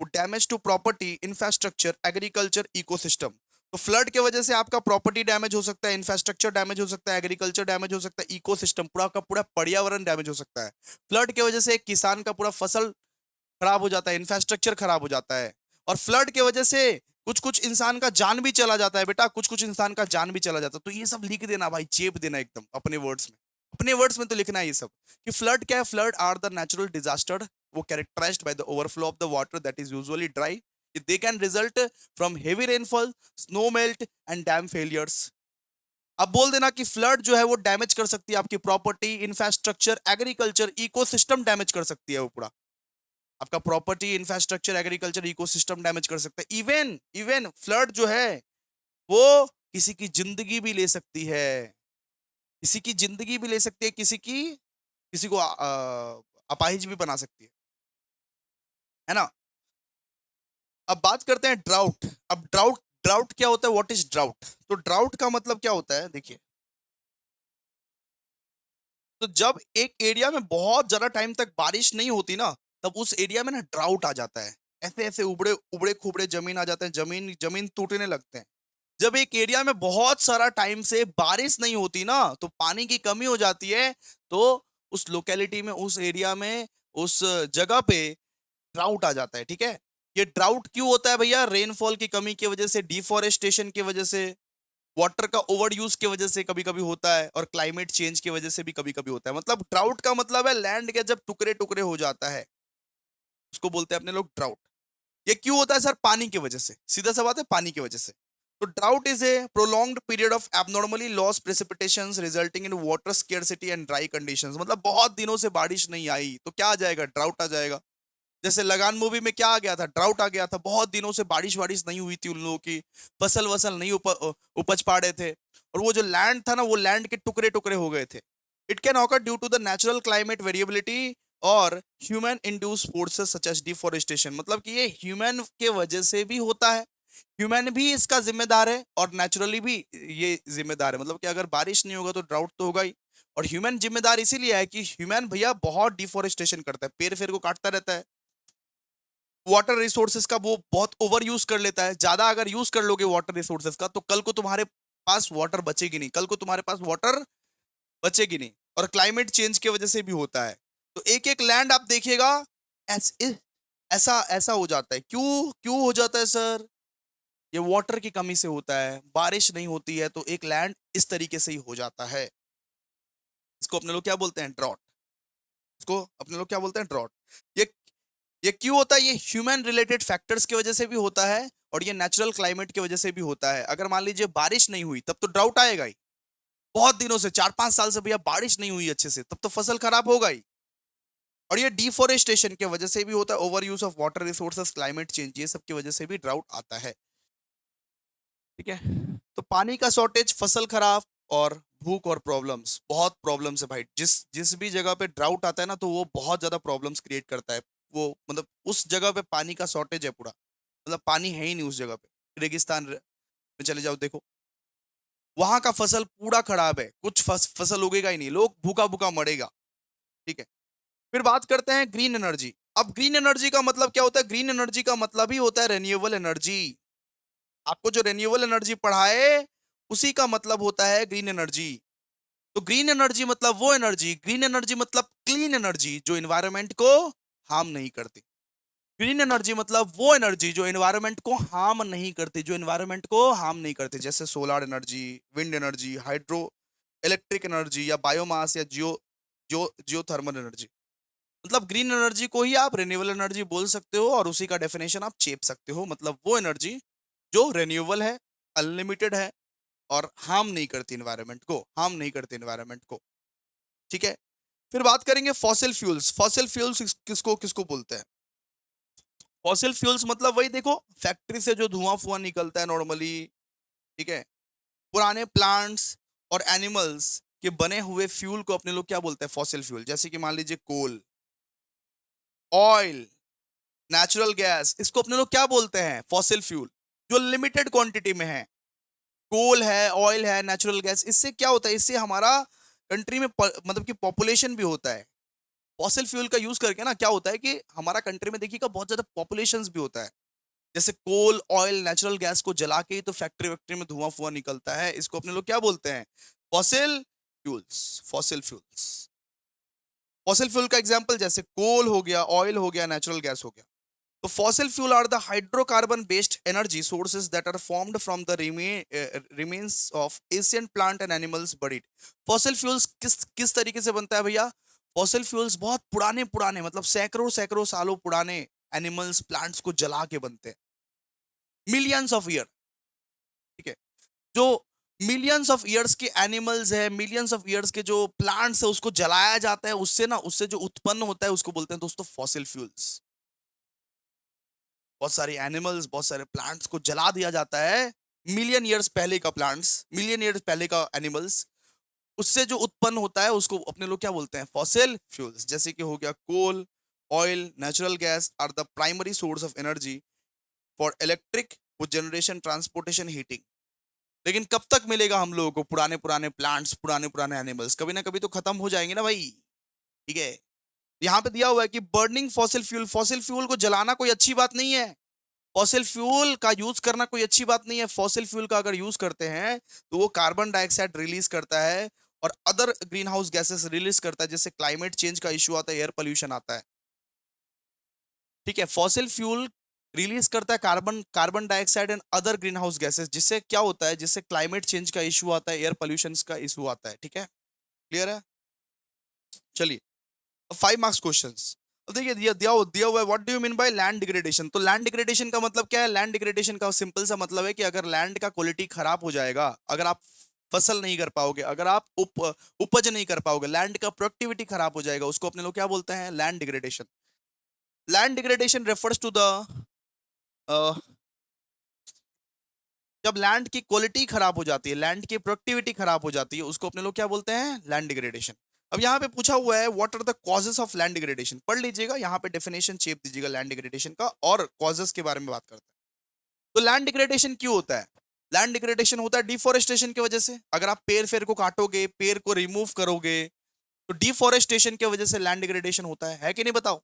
damage to property, infrastructure, agriculture, ecosystem. तो फ्लड के वजह से आपका प्रॉपर्टी डैमेज हो सकता है, इंफ्रास्ट्रक्चर डैमेज हो सकता है, एग्रीकल्चर डैमेज हो सकता है, इकोसिस्टम पूरा का पूरा पर्यावरण डैमेज हो सकता है। फ्लड के वजह से एक किसान का पूरा फसल खराब हो जाता है, इंफ्रास्ट्रक्चर खराब हो जाता है। और फ्लड के वजह से कुछ कुछ इंसान का जान भी चला जाता है बेटा, कुछ कुछ इंसान का जान भी चला जाता है। तो ये सब लिख देना भाई, चेप देना एकदम अपने वर्ड्स में, अपने वर्ड्स में तो लिखना है ये सब कि फ्लड क्या है। Flood are the natural disaster वो characterized by the overflow of the water that is usually dry. They can result from heavy rainfall, snow melt and dam failures. अब बोल देना कि फ्लड जो है वो डैमेज कर सकती है आपकी property, infrastructure, agriculture, ecosystem damage कर सकती है वो पूरा। आपका property, infrastructure, agriculture, ecosystem damage कर सकता है। इवन इवन फ्लड जो है वो किसी की जिंदगी भी ले सकती है, किसी की जिंदगी भी ले सकती है, किसी को अपाहिज भी बना सकती है ना। अब बात करते हैं ड्राउट। अब ड्राउट, ड्राउट क्या होता है, व्हाट इज ड्राउट? तो ड्राउट का मतलब क्या होता है, देखिए। तो जब एक एरिया में बहुत ज्यादा टाइम तक बारिश नहीं होती ना, तब उस एरिया में ना ड्राउट आ जाता है। ऐसे ऐसे उबड़े उबड़े खुबड़े जमीन आ जाते हैं, जमीन जमीन टूटने लगते हैं। जब एक एरिया में बहुत सारा टाइम से बारिश नहीं होती ना, तो पानी की कमी हो जाती है। तो उस लोकेलिटी में, उस एरिया में, उस जगह पे ड्राउट आ जाता है। ठीक है। ये ड्राउट क्यों होता है भैया? रेनफॉल की कमी की वजह से, डिफोरेस्टेशन की वजह से, वाटर का ओवर यूज की वजह से कभी कभी होता है, और क्लाइमेट चेंज की वजह से भी कभी कभी होता है। मतलब ड्राउट का मतलब है लैंड के जब टुकड़े टुकड़े हो जाता है, उसको बोलते हैं अपने लोग ड्राउट। ये क्यों होता है सर? पानी की वजह से, सीधा सा बात है, पानी की वजह से। तो drought is a prolonged period of abnormally loss precipitations resulting in water scarcity and dry conditions. मतलब बहुत दिनों से बारिश नहीं आई तो क्या आ जाएगा? ड्राउट आ जाएगा। जैसे लगान मूवी में क्या आ गया था? ड्राउट आ गया था, बहुत दिनों से बारिश वारिश नहीं हुई थी, उन लोगों की फसल वसल नहीं उपज पा रहे थे, और वो जो लैंड था ना, वो लैंड के टुकड़े टुकड़े हो गए थे। It can occur due to the natural climate variability और human induce forces such as deforestation. मतलब कि ये ह्यूमन के वजह से भी होता है, ह्यूमन भी इसका जिम्मेदार है, और नेचुरली भी ये जिम्मेदार है। मतलब कि अगर बारिश नहीं होगा तो ड्राउट तो होगा ही। और ह्यूमन जिम्मेदार इसीलिए है कि ह्यूमन भैया बहुत डिफोरेस्टेशन करता है, पेड़ फेर को काटता रहता है, वाटर रिसोर्सेज का वो बहुत ओवर यूज कर लेता है। ज्यादा अगर यूज कर लोगे वाटर रिसोर्सेज का, तो कल को तुम्हारे पास वाटर बचेगी नहीं, कल को तुम्हारे पास वाटर बचेगी नहीं। और क्लाइमेट चेंज की वजह से भी होता है। तो एक एक लैंड आप देखिएगा ऐसा ऐसा हो जाता है। क्यों क्यों हो जाता है सर? ये वाटर की कमी से होता है, बारिश नहीं होती है तो एक लैंड इस तरीके से ही हो जाता है। इसको अपने लोग क्या बोलते हैं? ड्रॉट। इसको अपने लोग क्या बोलते हैं? ड्रॉट। ये ये क्यों होता है? ये ह्यूमन रिलेटेड फैक्टर्स की वजह से भी होता है, और ये नेचुरल क्लाइमेट की वजह से भी होता है। अगर मान लीजिए बारिश नहीं हुई तब तो ड्राउट आएगा ही। बहुत दिनों से, 4-5 साल से भैया बारिश नहीं हुई अच्छे से, तब तो फसल खराब होगा ही। और ये डिफोरेस्टेशन की वजह से भी होता है, over use of water resources, climate change, ये सब की वजह से भी ड्राउट आता है। ठीक है। तो पानी का शॉर्टेज, फसल खराब, और भूख और प्रॉब्लम्स, बहुत प्रॉब्लम्स है भाई। जिस जिस भी जगह पे ड्राउट आता है ना, तो वो बहुत ज्यादा प्रॉब्लम्स क्रिएट करता है। वो मतलब उस जगह पे पानी का शॉर्टेज है पूरा, मतलब पानी है ही नहीं उस जगह पे। रेगिस्तान में चले जाओ, देखो वहां का फसल पूरा खराब है, कुछ फसल उगेगा ही नहीं, लोग भूखा भूखा मरेगा। ठीक है। फिर बात करते हैं ग्रीन एनर्जी। अब ग्रीन एनर्जी का मतलब क्या होता है? ग्रीन एनर्जी का मतलब ही होता है रेन्यूएबल एनर्जी। आपको जो रेन्यूएबल एनर्जी पढ़ाए, उसी का मतलब होता है ग्रीन एनर्जी। तो ग्रीन एनर्जी मतलब वो एनर्जी, ग्रीन एनर्जी मतलब क्लीन एनर्जी जो एनवायरनमेंट को हार्म नहीं करती। ग्रीन एनर्जी मतलब वो एनर्जी जो एनवायरनमेंट को हार्म नहीं करती, जो एनवायरनमेंट को हार्म नहीं करती, जैसे solar energy, wind energy, hydro electric energy, या बायोमास, या जियो थर्मल एनर्जी। मतलब ग्रीन एनर्जी को ही आप रिन्यूएबल एनर्जी बोल सकते हो, और उसी का डेफिनेशन आप चेप सकते हो। मतलब वो एनर्जी जो रिन्यूएबल है, अनलिमिटेड है, और हार्म नहीं करती एनवायरनमेंट को, हार्म नहीं करती एनवायरनमेंट को। ठीक है। फिर बात करेंगे फॉसिल फ्यूल्स। फॉसिल फ्यूल्स किसको किसको बोलते हैं? फॉसिल फ्यूल्स मतलब वही देखो, फैक्ट्री से जो धुआं फुआं निकलता है नॉर्मली। ठीक है। पुराने प्लांट्स और एनिमल्स के बने हुए फ्यूल को अपने लोग क्या बोलते हैं? Fossil fuel. जैसे कि मान लीजिए कोल, ऑयल, नेचुरल गैस, इसको अपने लोग क्या बोलते हैं? Fossil fuel. जो लिमिटेड क्वांटिटी में है, कोल है, ऑयल है, नेचुरल गैस, इससे क्या होता है? इससे हमारा कंट्री में मतलब कि पॉपुलेशन भी होता है। फॉसिल फ्यूल का यूज करके ना क्या होता है कि हमारा कंट्री में देखिएगा बहुत ज्यादा पॉपुलेशन भी होता है। जैसे कोल, ऑयल, नेचुरल गैस को जला के ही तो फैक्ट्री वैक्ट्री में धुआं फुआं निकलता है। इसको अपने लोग क्या बोलते हैं? Fossil fuels. Fossil fuels. Fossil fuel का एग्जांपल जैसे कोल हो गया, ऑयल हो गया, नेचुरल गैस हो गया। तो fossil fuel are the hydrocarbon based energy sources that are formed from the remains of ancient plant and animals buried. fossil fuels किस तरीके से बनता है भैया? fossil fuels बहुत पुराने पुराने मतलब सैकड़ों सैकड़ों सालों पुराने एनिमल्स प्लांट्स को जला के बनते हैं। मिलियंस ऑफ ईयर, ठीक है। जो मिलियंस ऑफ ईयर्स के एनिमल्स है, मिलियंस ऑफ ईयर्स के जो प्लांट्स है, उसको जलाया जाता है। उससे जो उत्पन्न होता है उसको बोलते हैं दोस्तों फॉसिल फ्यूल्स। बहुत सारे एनिमल्स, बहुत सारे प्लांट्स को जला दिया जाता है। मिलियन ईयर्स पहले का प्लांट्स, मिलियन ईयर्स पहले का एनिमल्स, उससे जो उत्पन्न होता है उसको अपने लोग क्या बोलते हैं? Fossil fuels. जैसे कि हो गया coal, oil, natural gas are the primary source of energy for electric generation, transportation, heating. लेकिन कब तक मिलेगा हम लोगों को पुराने पुराने प्लांट्स, पुराने पुराने एनिमल्स? कभी ना कभी तो खत्म हो जाएंगे ना भाई, ठीक है। यहाँ पे दिया हुआ है कि burning fossil fuel, fossil fuel को जलाना कोई अच्छी बात नहीं है। फॉसिल फ्यूल का यूज करना कोई अच्छी बात नहीं है। फॉसिल फ्यूल का अगर यूज करते हैं तो वो कार्बन डाइऑक्साइड रिलीज करता है और other green house gases release करता है, जिससे क्लाइमेट चेंज का इश्यू आता है, एयर पोल्यूशन आता है, ठीक है। फॉसिल फ्यूल रिलीज करता है carbon carbon dioxide and other green house gases, जिससे क्या होता है? जिससे क्लाइमेट चेंज का इशू आता है, एयर पोल्यूशन का इशू आता है, ठीक है। क्लियर है? चलिए, 5 मार्क्स क्वेश्चंस। अब देखिए दिया हुआ है, what do you mean by land degradation? तो लैंड डिग्रेडेशन का मतलब क्या है? लैंड डिग्रेडेशन का सिंपल सा मतलब है कि अगर लैंड का क्वालिटी खराब हो जाएगा, अगर आप फसल नहीं कर पाओगे, अगर आप उपज नहीं कर पाओगे, लैंड का प्रोडक्टिविटी खराब हो जाएगा, उसको अपने लोग क्या बोलते हैं? Land degradation. Land degradation refers to the जब लैंड की क्वालिटी खराब हो जाती है, लैंड की प्रोडक्टिविटी खराब हो जाती है, उसको अपने लोग क्या बोलते हैं? Land degradation. अब यहाँ पे पूछा हुआ है what are the causes of land degradation, पढ़ लीजिएगा, यहाँ पे डेफिनेशन चेप दीजिएगा लैंड डिग्रेडेशन का, और कॉजेस के बारे में बात करते हैं। तो लैंड डिग्रेडेशन क्यों होता है? लैंड डिग्रेडेशन होता है डिफोरेस्टेशन की वजह से। अगर आप पेड़ फेड़ को काटोगे, पेड़ को रिमूव करोगे, तो डिफोरेस्टेशन की वजह से लैंड डिग्रेडेशन होता है कि नहीं? बताओ।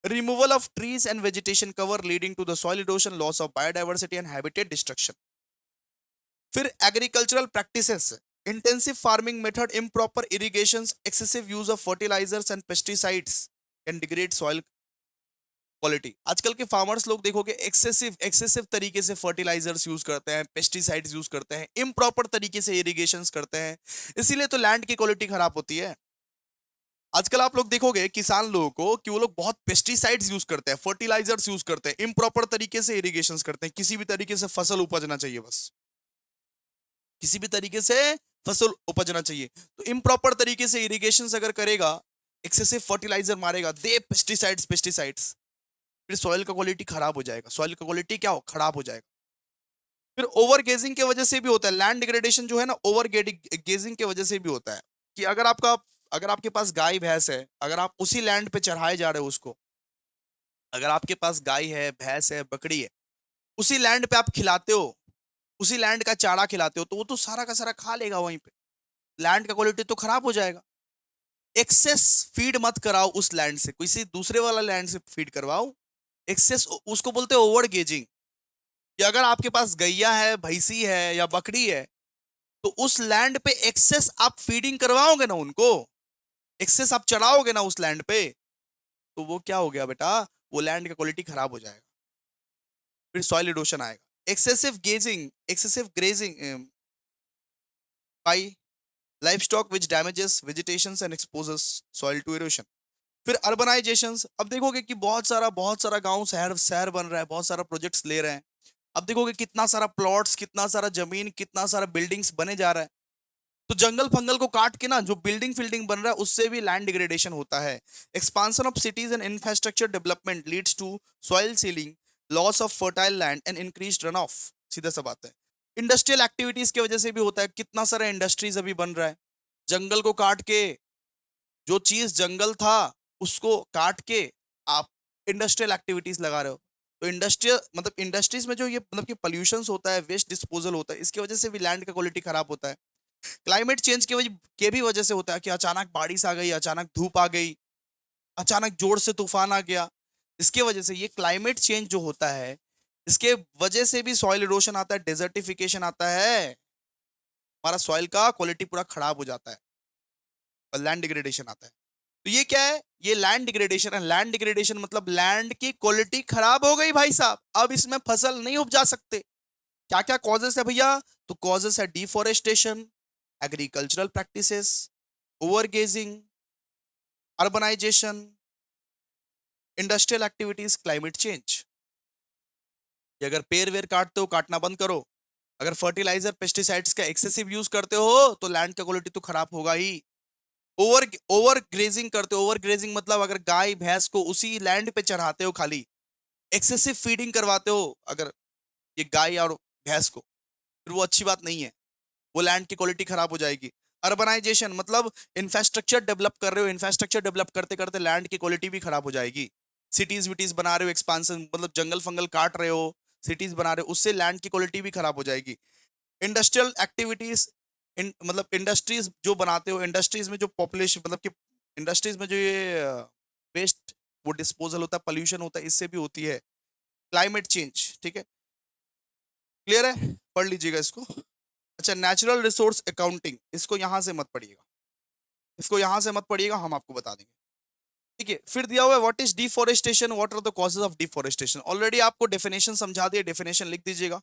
Removal of trees and vegetation cover leading to the soil erosion, loss of biodiversity and habitat destruction. फिर agricultural practices, intensive farming method, improper irrigation, excessive use of fertilizers and pesticides can degrade soil quality. आजकल के फार्मर्स लोग देखोगे एक्सेसिव एक्सेसिव तरीके से फर्टिलाइजर्स यूज करते हैं, पेस्टिसाइड्स यूज करते हैं, इम्प्रॉपर तरीके से इरिगेशन करते हैं, इसीलिए तो लैंड की क्वालिटी खराब होती है। आजकल आप लोग देखोगे किसान लोगों को कि वो लोग बहुत पेस्टिसाइड्स यूज करते हैं, फर्टिलाइजर्स यूज करते हैं, इम्प्रॉपर तरीके से इरिगेशन करते हैं, किसी भी तरीके से फसल उपजना चाहिए, बस किसी भी तरीके से फसल उपजना चाहिए। तो इम्प्रॉपर तरीके से इरिगेशन अगर करेगा, एक्सेसिव फर्टिलाइजर मारेगा, दे पेस्टिसाइड्स पेस्टिसाइड्स, फिर सॉइल का क्वालिटी खराब हो जाएगा। सॉइल का क्वालिटी क्या हो? खराब हो जाएगा। फिर ओवर गेजिंग की वजह से भी होता है लैंड डिग्रेडेशन, जो है ना, ओवर गेजिंग की वजह से भी होता है। कि अगर आपके पास गाय भैंस है, अगर आप उसी लैंड पे चढ़ाए जा रहे हो उसको, अगर आपके पास गाय है, भैंस है, बकरी है, उसी लैंड पे आप खिलाते हो, उसी लैंड का चारा खिलाते हो, तो वो तो सारा का सारा खा लेगा वहीं पे, लैंड का क्वालिटी तो खराब हो जाएगा। एक्सेस फीड मत कराओ उस लैंड से, किसी दूसरे वाला लैंड से फीड करवाओ। एक्सेस उसको बोलते हैं ओवर गेजिंग। कि अगर आपके पास गैया है, भैंसी है या बकरी है, तो उस लैंड पे एक्सेस आप फीडिंग करवाओगे ना उनको, एक्सेस आप चढ़ाओगे ना उस लैंड पे, तो वो क्या हो गया बेटा? वो लैंड का क्वालिटी खराब हो जाएगा, फिर सॉइल इरोशन आएगा। Excessive grazing by livestock which damages vegetations and exposes soil to erosion. फिर अर्बनाइजेशंस, अब देखोगे कि बहुत सारा गांव शहर शहर बन रहा है, बहुत सारा प्रोजेक्ट्स ले रहे हैं। अब देखोगे कितना सारा प्लॉट्स, कितना सारा जमीन, कितना सारा बिल्डिंग्स बने जा रहा है। तो जंगल फंगल को काट के ना जो बिल्डिंग फिल्डिंग बन रहा है, उससे भी लैंड डिग्रेडेशन होता है। Expansion of cities and infrastructure development leads to soil sealing, loss of fertile land and increase run off. सीधा सा बात है। इंडस्ट्रियल एक्टिविटीज की वजह से भी होता है, कितना सारा इंडस्ट्रीज अभी बन रहा है, जंगल को काट के, जो चीज जंगल था उसको काट के आप इंडस्ट्रियल एक्टिविटीज लगा रहे हो। तो इंडस्ट्रियल मतलब इंडस्ट्रीज में जो ये मतलब कि पॉल्यूशन होता है, वेस्ट डिस्पोजल होता है, इसकी वजह से भी लैंड का क्वालिटी खराब होता है। क्लाइमेट चेंज की वजह के भी वजह से होता है कि अचानक बारिश आ गई, अचानक धूप आ गई, अचानक जोर से तूफान आ गया। इसके वजह से ये क्लाइमेट चेंज जो होता है, इसके वजह से भी सॉइल इरोशन आता है, डेजर्टिफिकेशन आता है, हमारा सॉइल का क्वालिटी पूरा खराब हो जाता है और लैंड डिग्रेडेशन आता है। तो ये क्या है? ये लैंड डिग्रेडेशन है। लैंड डिग्रेडेशन मतलब लैंड की क्वालिटी खराब हो गई भाई साहब, अब इसमें फसल नहीं उपजा सकते। क्या क्या कॉजेस है भैया? तो कॉजेस है deforestation, agricultural practices, overgrazing, urbanisation, industrial activities, climate change. कि अगर पेड़ वेड़ काटते हो, काटना बंद करो। अगर फर्टिलाइजर पेस्टिसाइड्स का एक्सेसिव यूज करते हो तो लैंड का क्वालिटी तो खराब होगा ही। ओवर ओवर ग्रेजिंग करते हो, ओवर ग्रेजिंग मतलब अगर गाय भैंस को उसी लैंड पे चढ़ाते हो, खाली एक्सेसिव फीडिंग करवाते हो अगर ये गाय और भैंस को, फिर वो अच्छी बात नहीं है, वो लैंड की क्वालिटी खराब हो जाएगी। अर्बनाइजेशन मतलब इंफ्रास्ट्रक्चर डेवलप कर रहे हो, इंफ्रास्ट्रक्चर डेवलप करते करते लैंड की क्वालिटी भी खराब हो जाएगी। सिटीज विटीज बना रहे हो, एक्सपांसन मतलब जंगल फंगल काट रहे हो, सिटीज बना रहे हो, उससे लैंड की क्वालिटी भी खराब हो जाएगी। इंडस्ट्रियल एक्टिविटीज, मतलब इंडस्ट्रीज जो बनाते हो, इंडस्ट्रीज में जो पॉपुलेशन मतलब कि इंडस्ट्रीज में जो ये वेस्ट वो डिस्पोजल होता है, पोल्यूशन होता है, इससे भी होती है। क्लाइमेट चेंज, ठीक है, क्लियर है, पढ़ लीजिएगा इसको। अच्छा, नेचुरल रिसोर्स अकाउंटिंग, इसको यहां से मत पढ़िएगा, इसको यहां से मत पढ़िएगा, हम आपको बता देंगे। ठीक है, फिर दिया हुआ है what is deforestation, what are the causes of deforestation. Already आपको डेफिनेशन समझा दिया, डेफिनेशन लिख दीजिएगा,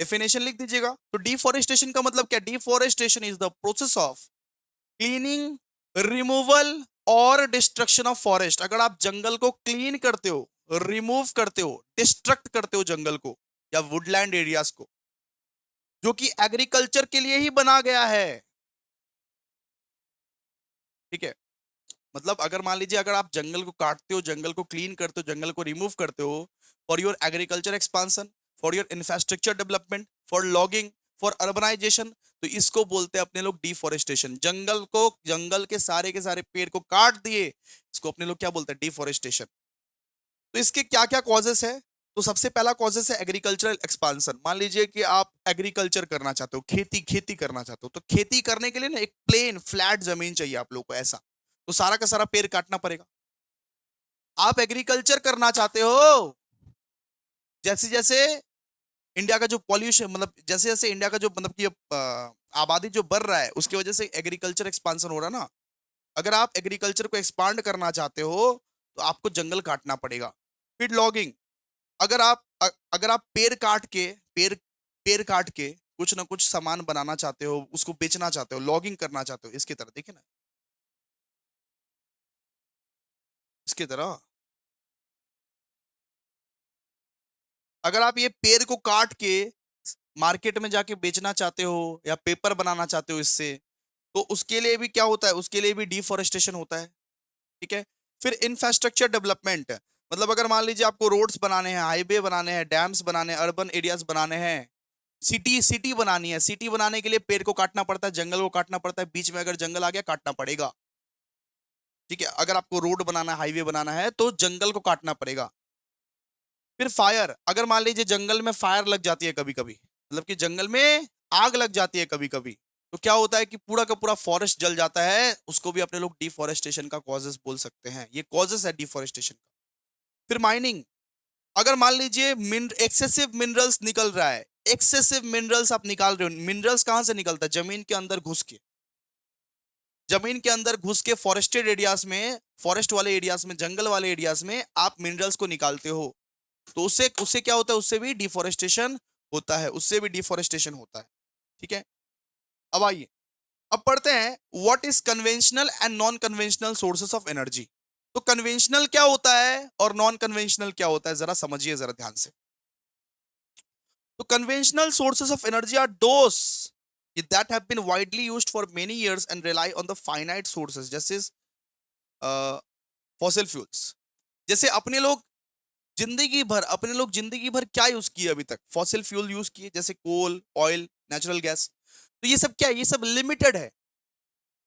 डेफिनेशन लिख दीजिएगा। तो डिफोरेस्टेशन का मतलब क्या? Deforestation is the process of cleaning, removal और डिस्ट्रक्शन ऑफ फॉरेस्ट। अगर आप जंगल को क्लीन करते हो, रिमूव करते हो, डिस्ट्रक्ट करते हो जंगल को या वुडलैंड एरियाज को, जो कि एग्रीकल्चर के लिए ही बना गया है, ठीक है, मतलब अगर मान लीजिए अगर आप जंगल को काटते हो, जंगल को क्लीन करते हो, जंगल को रिमूव करते हो for your agriculture expansion, for your infrastructure development, for logging, for urbanisation, तो इसको बोलते हैं अपने लोग डिफोरेस्टेशन। जंगल को, जंगल के सारे पेड़ को काट दिए, इसको अपने लोग क्या बोलते हैं? डिफोरेस्टेशन। तो इसके क्या क्या कॉजेस है? तो सबसे पहला कॉजेस है एग्रीकल्चरल एक्सपांसन। मान लीजिए कि आप एग्रीकल्चर करना चाहते हो, खेती खेती करना चाहते हो, तो खेती करने के लिए ना एक प्लेन फ्लैट जमीन चाहिए आप लोग को, ऐसा, तो सारा का सारा पेड़ काटना पड़ेगा। आप एग्रीकल्चर करना चाहते हो, जैसे जैसे इंडिया का जो पॉल्यूशन मतलब जैसे जैसे इंडिया का जो मतलब कि आबादी जो बढ़ रहा है, उसकी वजह से एग्रीकल्चर एक्सपांसन हो रहा है ना। अगर आप एग्रीकल्चर को एक्सपांड करना चाहते हो तो आपको जंगल काटना पड़ेगा। फिर लॉगिंग, अगर आप पेड़ काट के, पेड़ पेड़ काट के कुछ ना कुछ सामान बनाना चाहते हो, उसको बेचना चाहते हो, लॉगिंग करना चाहते हो, इसकी तरह देखिए ना, इसकी तरह अगर आप ये पेड़ को काट के मार्केट में जाके बेचना चाहते हो या पेपर बनाना चाहते हो इससे, तो उसके लिए भी क्या होता है? उसके लिए भी डिफोरेस्टेशन होता है, ठीक है। फिर इंफ्रास्ट्रक्चर डेवलपमेंट, मतलब अगर मान लीजिए आपको रोड्स बनाने हैं, हाईवे बनाने हैं, डैम्स बनाने हैं, अर्बन एरियाज बनाने हैं, सिटी सिटी बनानी है, सिटी बनाने के लिए पेड़ को काटना पड़ता है, जंगल को काटना पड़ता है, बीच में अगर जंगल आ गया काटना पड़ेगा, ठीक है। अगर आपको रोड बनाना है, हाईवे बनाना है, तो जंगल को काटना पड़ेगा। फिर फायर, अगर मान लीजिए जंगल में फायर लग जाती है कभी कभी, मतलब कि जंगल में आग लग जाती है कभी कभी, तो क्या होता है कि पूरा का पूरा फॉरेस्ट जल जाता है, उसको भी अपने लोग डिफोरेस्टेशन का कॉजेस बोल सकते हैं, ये कॉजेस है डिफोरेस्टेशन का। फिर माइनिंग, अगर मान लीजिए एक्सेसिव मिनरल्स निकल रहा है, एक्सेसिव मिनरल्स आप निकाल रहे हो, मिनरल्स कहां से निकलता है? जमीन के अंदर घुस के, जमीन के अंदर घुस के फॉरेस्टेड एरियाज में, फॉरेस्ट वाले एरियाज में, जंगल वाले एरियाज में आप मिनरल्स को निकालते हो, तो उससे उससे क्या होता है? उससे भी डिफोरेस्टेशन होता है, उससे भी डिफोरेस्टेशन होता है, ठीक है। अब आइए, अब पढ़ते हैं what is conventional and non conventional sources of energy. तो कन्वेंशनल क्या होता है और नॉन कन्वेंशनल क्या होता है, जरा समझिए जरा ध्यान से। तो conventional sources of energy are those that have been widely used for many years and rely on the finite sources जैसे फॉसिल फ्यूल्स। जैसे अपने लोग जिंदगी भर अपने लोग जिंदगी भर क्या यूज किए अभी तक? फॉसिल फ्यूल यूज किए, जैसे कोल, ऑयल, नेचुरल गैस। तो ये सब क्या है? ये सब लिमिटेड है।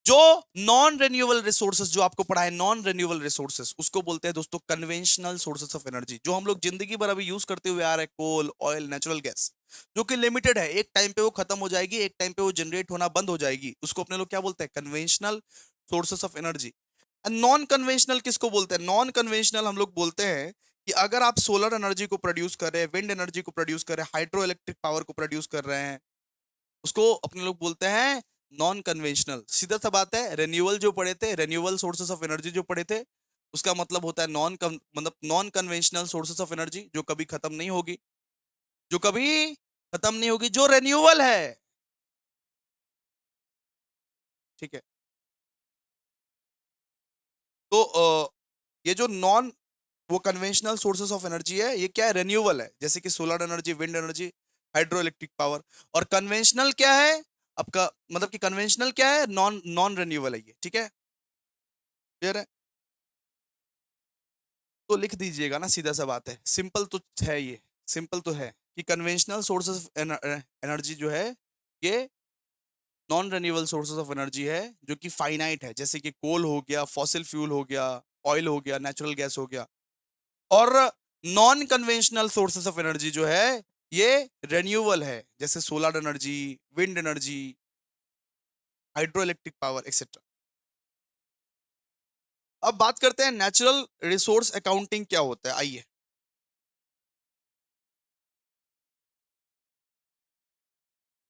जो नॉन रेन्यूएबल रिसोर्सेस जो आपको पढ़ा है, नॉन रेन्यूएबल रिसोर्सेस, उसको बोलते हैं दोस्तों कन्वेंशनल सोर्सेस ऑफ एनर्जी। जो हम लोग जिंदगी भर अभी यूज करते हुए आ रहे हैं, कोल, ऑयल, नेचुरल गैस, जो कि लिमिटेड है, एक टाइम पे वो खत्म हो जाएगी, एक टाइम पे वो जनरेट होना बंद हो जाएगी, उसको अपने लोग क्या बोलते हैं? Conventional sources of energy. Non conventional किसको बोलते हैं? नॉन कन्वेंशनल हम लोग बोलते हैं कि अगर आप सोलर एनर्जी को प्रोड्यूस कर रहे हैं, विंड एनर्जी को प्रोड्यूस कर रहे हैं, हाइड्रो इलेक्ट्रिक पावर को प्रोड्यूस कर रहे हैं, उसको अपने लोग बोलते हैं नॉन कन्वेंशनल। सीधा सा बात है, रेन्यूअल जो पढ़े थे, रेन्यूअल सोर्सेस ऑफ एनर्जी जो पढ़े थे, उसका मतलब होता है मतलब non conventional sources of energy, जो कभी खत्म नहीं होगी, जो कभी खत्म नहीं होगी, जो रेन्यूअल है। ठीक है। तो ये जो नॉन वो कन्वेंशनल सोर्सेस ऑफ एनर्जी है, ये क्या है? रेन्यूएबल है, जैसे कि solar energy, wind energy, hydro electric power. और कन्वेंशनल क्या है आपका? मतलब कि कन्वेंशनल क्या है? नॉन नॉन रेन्यूएबल है ये। ठीक है, क्लियर है? तो लिख दीजिएगा ना, सीधा सा बात है, सिंपल तो है ये, सिंपल तो है कि कन्वेंशनल सोर्सेस ऑफ एनर्जी जो है, ये non renewable sources of energy है, जो कि फाइनाइट है, जैसे कि कोल हो गया, फॉसिल फ्यूल हो गया, ऑयल हो गया, नेचुरल गैस हो गया। और non conventional sources of energy जो है, ये रेन्यूएबल है, जैसे solar energy, wind energy, hydro electric power etcetera. अब बात करते हैं नेचुरल रिसोर्स अकाउंटिंग क्या होता है, आइए।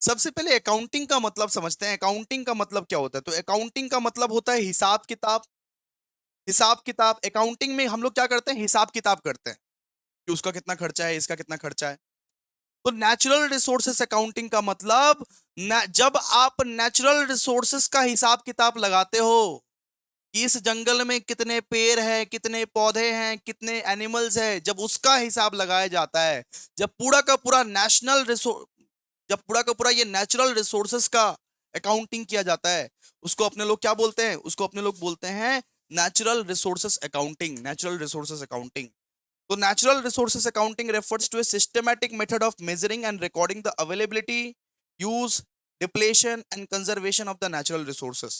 सबसे पहले अकाउंटिंग का मतलब समझते हैं। अकाउंटिंग का मतलब क्या होता है? तो अकाउंटिंग का मतलब होता है हिसाब किताब। हिसाब किताब, अकाउंटिंग में हम लोग क्या करते हैं? हिसाब किताब करते हैं कि उसका कितना खर्चा है, इसका कितना खर्चा है। तो नेचुरल रिसोर्सेस अकाउंटिंग का मतलब, जब आप नेचुरल रिसोर्सेस का हिसाब किताब लगाते हो कि इस जंगल में कितने पेड़ हैं, कितने पौधे हैं, कितने एनिमल्स हैं, जब उसका हिसाब लगाया जाता है, जब पूरा का पूरा नेशनल रिसोर्स, जब पूरा का पूरा ये नेचुरल रिसोर्सेस का अकाउंटिंग किया जाता है, उसको अपने लोग क्या बोलते हैं? उसको अपने लोग बोलते हैं natural resources accounting. Natural resources accounting. तो natural resources accounting refers to a systematic method of measuring and recording the availability, use, depletion and conservation of the natural resources.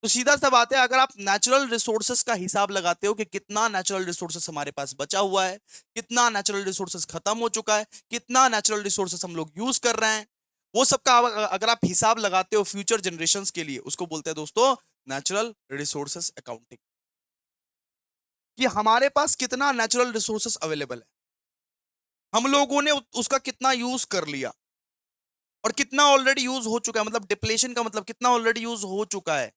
तो सीधा सा बात है, अगर आप नेचुरल रिसोर्सेस का हिसाब लगाते हो कि कितना नेचुरल रिसोर्सेस हमारे पास बचा हुआ है, कितना नेचुरल रिसोर्सेस खत्म हो चुका है, कितना नेचुरल रिसोर्सेस हम लोग यूज कर रहे हैं, वो सब का अगर आप हिसाब लगाते हो फ्यूचर जनरेशंस के लिए, उसको बोलते हैं दोस्तों नेचुरल रिसोर्सेस अकाउंटिंग। कि हमारे पास कितना नेचुरल रिसोर्सेस अवेलेबल है, हम लोगों ने उसका कितना यूज कर लिया, और कितना ऑलरेडी यूज हो चुका है, मतलब डिप्लेशन का मतलब कितना ऑलरेडी यूज हो चुका है,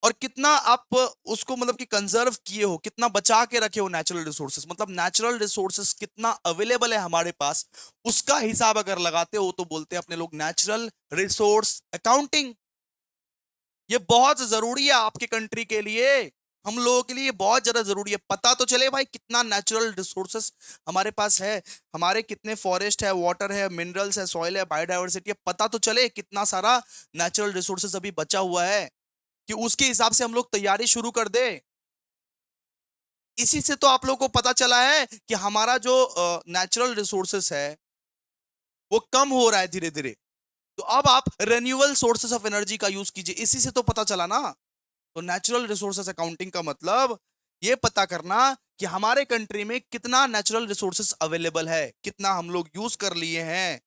और कितना आप उसको मतलब कि कंजर्व किए हो, कितना बचा के रखे हो नेचुरल रिसोर्सेस, मतलब नेचुरल रिसोर्सेस कितना अवेलेबल है हमारे पास, उसका हिसाब अगर लगाते हो तो बोलते हैं अपने लोग नेचुरल रिसोर्स अकाउंटिंग। ये बहुत जरूरी है आपके कंट्री के लिए, हम लोगों के लिए बहुत ज्यादा जरूरी है। पता तो चले भाई कितना नेचुरल रिसोर्सेस हमारे पास है, हमारे कितने फॉरेस्ट है, वाटर है, मिनरल्स है, सॉइल है, बायोडाइवर्सिटी है, पता तो चले कितना सारा नेचुरल रिसोर्सेस अभी बचा हुआ है, कि उसके हिसाब से हम लोग तैयारी शुरू कर दे। इसी से तो आप लोगों को पता चला है कि हमारा जो नेचुरल रिसोर्सेस है वो कम हो रहा है धीरे धीरे। तो अब आप रेन्यूएबल सोर्सेस ऑफ एनर्जी का यूज कीजिए, इसी से तो पता चला ना। तो नेचुरल रिसोर्सेस अकाउंटिंग का मतलब ये पता करना कि हमारे कंट्री में कितना नेचुरल रिसोर्सेस अवेलेबल है, कितना हम लोग यूज कर लिए हैं,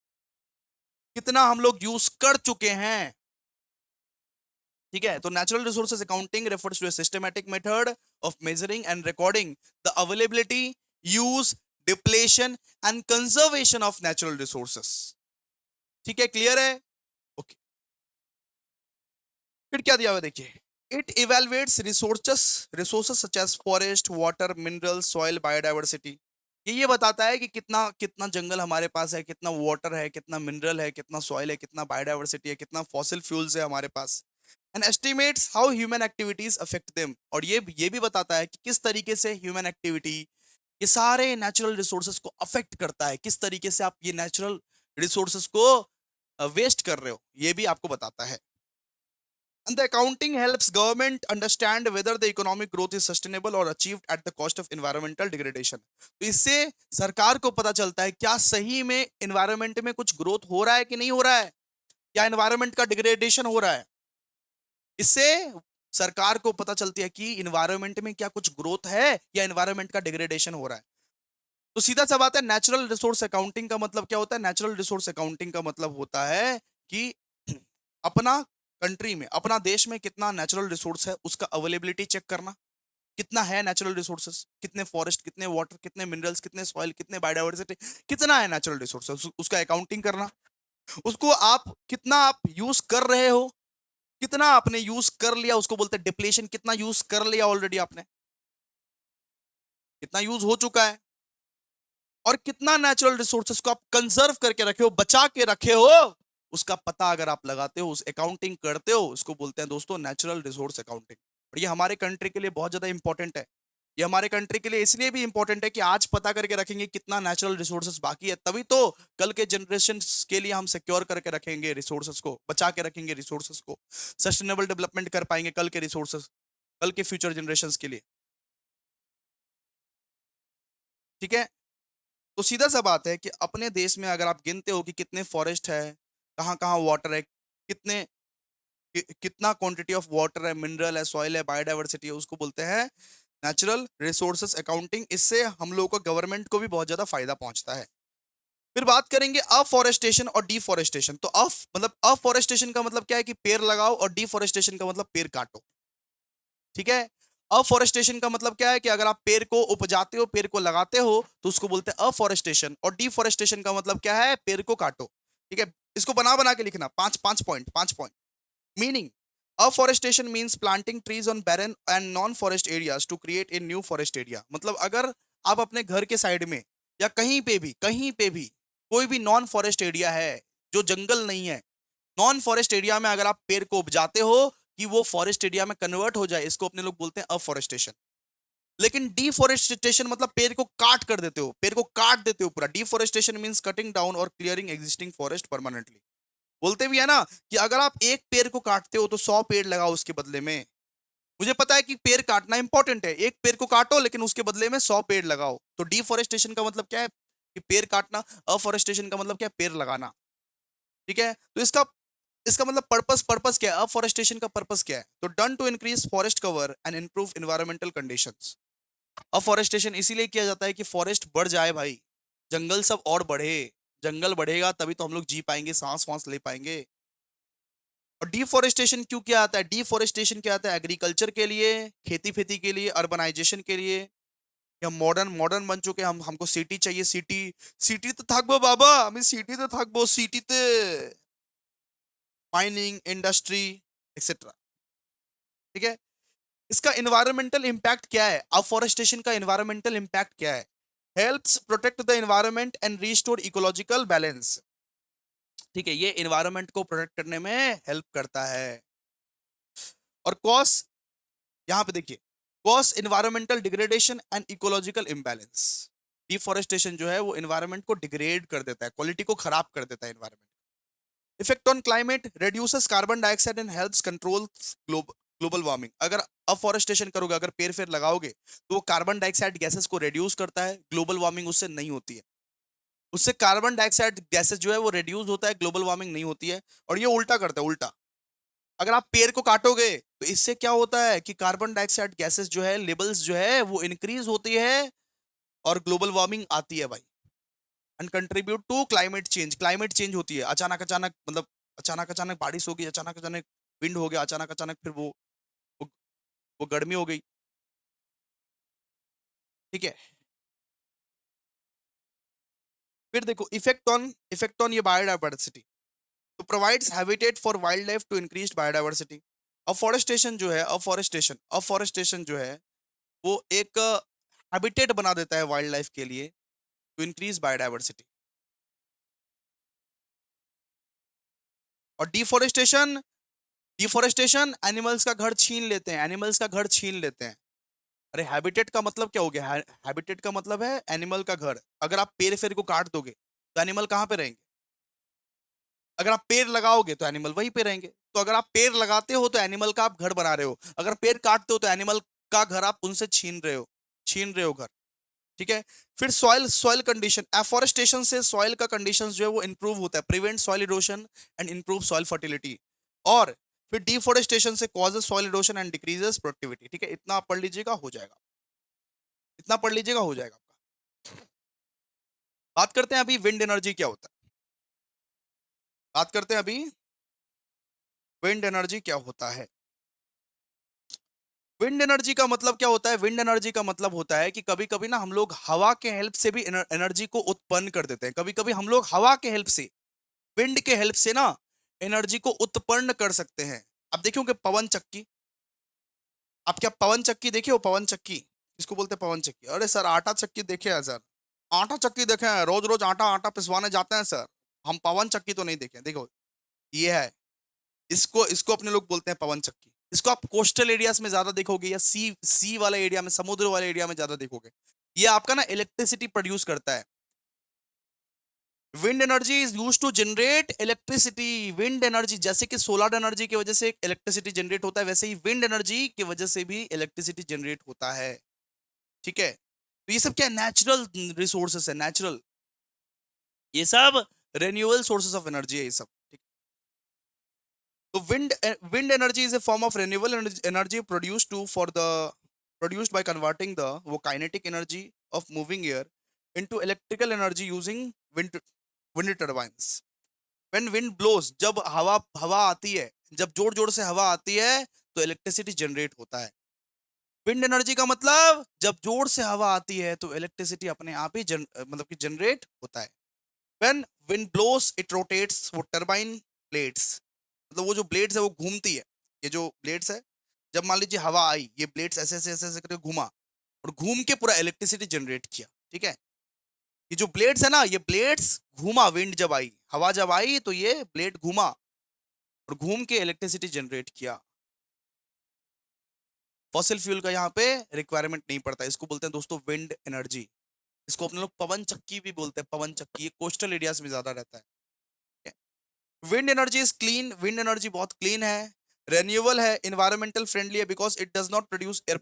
कितना हम लोग यूज कर चुके हैं। ठीक है, तो natural resources accounting refers to a systematic method of measuring and recording the availability, use, depletion and conservation of natural resources. ठीक है, क्लियर है? ओके, फिर क्या दिया हुआ देखिए। It evaluates resources, resources such as forest, water, mineral, soil, biodiversity. ये बताता है कि कितना कितना जंगल हमारे पास है, कितना वाटर है, कितना मिनरल है, कितना सॉइल है, कितना बायोडाइवर्सिटी है, कितना फॉसिल फ्यूल्स है हमारे पास। And estimates how human activities affect them, और ये भी बताता है कि किस तरीके से ह्यूमन एक्टिविटी ये सारे नेचुरल रिसोर्सेस को अफेक्ट करता है, किस तरीके से आप ये नेचुरल रिसोर्सेस को वेस्ट कर रहे हो, ये भी आपको बताता है। And the accounting helps government understand whether the economic growth is sustainable or achieved at the cost of environmental degradation. तो इससे सरकार को पता चलता है क्या सही में environment में कुछ growth हो रहा है कि नहीं हो रहा है, या environment का degradation हो रहा है। इससे सरकार को पता चलती है कि environment में क्या कुछ growth है या environment का degradation हो रहा है। तो सीधा सा बात है, नेचुरल रिसोर्स अकाउंटिंग का मतलब क्या होता है? नेचुरल रिसोर्स अकाउंटिंग का मतलब होता है कि अपना कंट्री में, अपना देश में कितना नेचुरल रिसोर्स है उसका अवेलेबिलिटी चेक करना, कितना है नेचुरल रिसोर्सेस, कितने फॉरेस्ट, कितने वाटर, कितने मिनरल्स, कितने सॉइल, कितने बायोडाइवर्सिटी, कितना है नेचुरल रिसोर्सेस, उसका अकाउंटिंग करना। उसको आप कितना आप यूज कर रहे हो, कितना आपने यूज कर लिया, उसको बोलते हैं डिप्लेशन। कितना यूज कर लिया ऑलरेडी आपने, कितना यूज हो चुका है, और कितना नेचुरल रिसोर्सेस को आप कंजर्व करके रखे हो, बचा के रखे हो, उसका पता अगर आप लगाते हो, उस अकाउंटिंग करते हो, उसको बोलते हैं दोस्तों नेचुरल रिसोर्स अकाउंटिंग। और ये हमारे कंट्री के लिए बहुत ज्यादा इंपॉर्टेंट है। ये हमारे कंट्री के लिए इसलिए भी इंपॉर्टेंट है कि आज पता करके रखेंगे कितना नेचुरल रिसोर्सेस बाकी है, तभी तो कल के जनरेशन के लिए हम सिक्योर करके रखेंगे रिसोर्सेस को, बचा के रखेंगे रिसोर्सेस को, सस्टेनेबल डेवलपमेंट कर पाएंगे कल के रिसोर्सेस, कल के फ्यूचर जनरेशन के लिए। ठीक है। तो सीधा सा बात है कि अपने देश में अगर आप गिनते हो कि कितने फॉरेस्ट है, कहाँ कहाँ वाटर है, कितने कितना क्वांटिटी ऑफ वाटर है, मिनरल है, सॉइल है, बायोडाइवर्सिटी है, उसको बोलते हैं नेचुरल रिसोर्सेस अकाउंटिंग। इससे हम लोगों को, गवर्नमेंट को भी बहुत ज्यादा फायदा पहुंचता है। फिर बात करेंगे अफॉरेस्टेशन और डिफॉरेस्टेशन। तो अफॉरेस्टेशन का मतलब क्या है कि पेड़ लगाओ, और डिफॉरेस्टेशन का मतलब पेड़ काटो। ठीक है। अफॉरेस्टेशन का मतलब क्या है कि अगर आप पेड़ को उपजाते हो, पेड़ को लगाते हो, तो उसको बोलते हैं अफॉरेस्टेशन। और डिफॉरेस्टेशन का मतलब क्या है? पेड़ को काटो। ठीक है। इसको बना बना के लिखना, पांच पांच point, 5 point. Meaning, afforestation means planting trees on barren and non forest areas to create a new forest area. मतलब अगर आप अपने घर के साइड में या कहीं पे भी कोई भी नॉन फॉरेस्ट एरिया है जो जंगल नहीं है, नॉन फॉरेस्ट एरिया में अगर आप पेड़ को उपजाते हो कि वो फॉरेस्ट एरिया में कन्वर्ट हो जाए, इसको अपने लोग बोलते हैं अफॉरेस्टेशन। लेकिन डिफॉरेस्टेशन मतलब पेड़ को काट कर देते हो, पेड़ को काट देते हो पूरा। डिफॉरेस्टेशन मींस कटिंग डाउन और क्लियरिंग एग्जिस्टिंग फॉरेस्ट परमानेंटली। बोलते भी है ना कि अगर आप एक पेड़ को काटते हो तो 100 पेड़ लगाओ उसके बदले में। मुझे पता है कि पेड़ काटना इंपॉर्टेंट है, एक पेड़ को काटो लेकिन उसके बदले में 100 पेड़ लगाओ। तो डिफॉरेस्टेशन का मतलब क्या है? कि पेड़ काटना। अफॉरेस्टेशन का मतलब क्या है? पेड़ लगाना। ठीक है। तो इसका इसका मतलब पर्पस क्या है? अफॉरेस्टेशन का पर्पस क्या है? तो done to increase forest cover and improve environmental conditions. Afforestation इसीलिए किया जाता है कि फॉरेस्ट बढ़ जाए भाई, जंगल सब और बढ़े। जंगल बढ़ेगा तभी तो हम लोग जी पाएंगे, सांस वांस ले पाएंगे। और डिफॉरेस्टेशन क्यों किया जाता है? डिफॉरेस्टेशन किया जाता है एग्रीकल्चर के लिए, खेती खेती के लिए, अर्बनाइजेशन के लिए। हम मॉडर्न मॉडर्न बन चुके हैं, हम हमको सिटी चाहिए, सिटी। सिटी तो থাকবো बाबा, আমি सिटी तो থাকবো, सिटीতে माइनिंग इंडस्ट्री एक्सेट्रा। ठीक है। इसका इन्वायरमेंटल इम्पैक्ट क्या है? अफॉरेस्टेशन का इन्वायरमेंटल इम्पैक्ट क्या है? Helps protect the environment and restore ecological balance. ठीक है, ये इन्वायरमेंट को प्रोटेक्ट करने में हेल्प करता है। और कॉस, यहां पे देखिए, cos environmental degradation and ecological imbalance. Deforestation जो है वो इन्वायरमेंट को डिग्रेड कर देता है, क्वालिटी को खराब कर देता है environment. Effect on climate, reduces carbon dioxide and helps control global warming. अगर अफॉरेस्टेशन करोगे, अगर पेड़ फेर लगाओगे, तो वो कार्बन डाइऑक्साइड गैसेस को रिड्यूस करता है, ग्लोबल वार्मिंग उससे नहीं होती है। उससे कार्बन डाइऑक्साइड गैसेस जो है वो रिड्यूस होता है, ग्लोबल वार्मिंग नहीं होती है। और ये उल्टा करता है, उल्टा। अगर आप पेड़ को काटोगे तो इससे क्या होता है कि कार्बन डाइऑक्साइड गैसेस जो है, लेवल्स जो है वो इंक्रीज होती है, और ग्लोबल वार्मिंग आती है भाई। And contribute to climate change. Climate change होती है अचानक अचानक, मतलब अचानक अचानक बारिश हो गई, अचानक अचानक विंड हो गया, अचानक अचानक फिर वो, वो गर्मी हो गई। ठीक है। फिर देखो इफेक्ट ऑन ये बायोडाइवर्सिटी। तो provides habitat for wild life to increase biodiversity. Afforestation जो है, अफॉरेस्टेशन जो है वो एक हैबिटेट बना देता है वाइल्ड लाइफ के लिए, टू इंक्रीज बायोडाइवर्सिटी। और डिफॉरेस्टेशन, डिफॉरेस्टेशन एनिमल्स का घर छीन लेते हैं, एनिमल्स का घर छीन लेते हैं। अरे हैबिटेट का मतलब क्या हो गया? हैबिटेट का मतलब है एनिमल का घर। अगर आप पेड़ फेर को काट दोगे तो एनिमल कहाँ पे रहेंगे? अगर आप पेड़ लगाओगे तो एनिमल वहीं पे रहेंगे। तो अगर आप पेड़ लगाते हो तो एनिमल का आप घर बना रहे हो, अगर पेड़ काटते हो तो एनिमल का घर आप उनसे छीन रहे हो घर। ठीक है। फिर सॉइल सॉइल कंडीशन, एफोरेस्टेशन से सॉइल का कंडीशन जो है वो इंप्रूव होता है, prevent soil erosion and improve soil fertility. और फिर डिफोरेस्टेशन से causes soil erosion and decreases productivity. ठीक है, इतना आप पढ़ लीजिएगा हो जाएगा, इतना पढ़ लीजिएगा हो जाएगा आपका। बात करते हैं अभी विंड एनर्जी क्या होता है, बात करते हैं अभी विंड एनर्जी क्या होता है। विंड एनर्जी का मतलब क्या होता है? विंड एनर्जी का मतलब होता है कि कभी कभी ना हम लोग हवा के हेल्प से भी एनर्जी को उत्पन्न कर देते हैं। कभी कभी हम लोग हवा के हेल्प से, विंड के हेल्प से ना एनर्जी को उत्पन्न कर सकते हैं। अब देखियो कि पवन चक्की, आप क्या पवन चक्की देखे हो? पवन चक्की इसको बोलते हैं पवन चक्की। अरे सर आटा चक्की देखे हैं सर, आटा चक्की देखे हैं, रोज रोज आटा आटा पिसवाने जाते हैं सर। हम पवन चक्की तो नहीं देखे। देखो ये है, इसको इसको अपने लोग बोलते हैं पवन चक्की। इसको आप कोस्टल एरियाज में ज्यादा देखोगे, या सी सी वाले एरिया में, समुद्र वाले एरिया में ज्यादा देखोगे। ये आपका ना इलेक्ट्रिसिटी प्रोड्यूस करता है। Wind energy is use to generate electricity. Wind energy जैसे कि सोलर एनर्जी की वजह से इलेक्ट्रिसिटी जनरेट होता है, वैसे ही विंड एनर्जी की वजह से भी इलेक्ट्रिसिटी जनरेट होता है। ठीक है, तो ये सब क्या नेचुरल रिसोर्सेस है, नेचुरल, ये सब रेन्यूएबल सोर्सेस ऑफ एनर्जी है ये सब। ठीक है? तो wind energy is a form of renewable energy produced by converting the वो kinetic energy of moving air into electrical energy using wind turbines. When wind blows, जब हवा हवा आती है, जब जोर जोर से हवा आती है तो इलेक्ट्रिसिटी जनरेट होता है। विंड एनर्जी का मतलब जब जोर से हवा आती है तो इलेक्ट्रिसिटी अपने आप ही मतलब कि जनरेट होता है। When wind blows it rotates, वो टरबाइन ब्लेड्स, मतलब वो जो ब्लेड्स है वो घूमती है। ये जो ब्लेड्स है, जब मान लीजिए हवा आई, ये ब्लेड्स ऐसे ऐसे ऐसे ऐसे करके घुमा और घूम के पूरा इलेक्ट्रिसिटी जनरेट किया। ठीक है, ये जो ब्लेड्स है ना, ये ब्लेड्स घूमा, विंड जब आई, हवा जब आई तो ये ब्लेड घूमा और घूम के इलेक्ट्रिसिटी जनरेट किया। फॉसिल फ्यूल का यहाँ पे रिक्वायरमेंट नहीं पड़ता। इसको बोलते हैं दोस्तों विंड एनर्जी। इसको अपने लोग पवन चक्की भी बोलते हैं, पवन चक्की। ये कोस्टल एरियाज में ज्यादा रहता है। Wind energy is clean, wind energy बहुत क्लीन है, रेन्यूएबल है, इन्वायरमेंटल फ्रेंडली है, because it does not produce air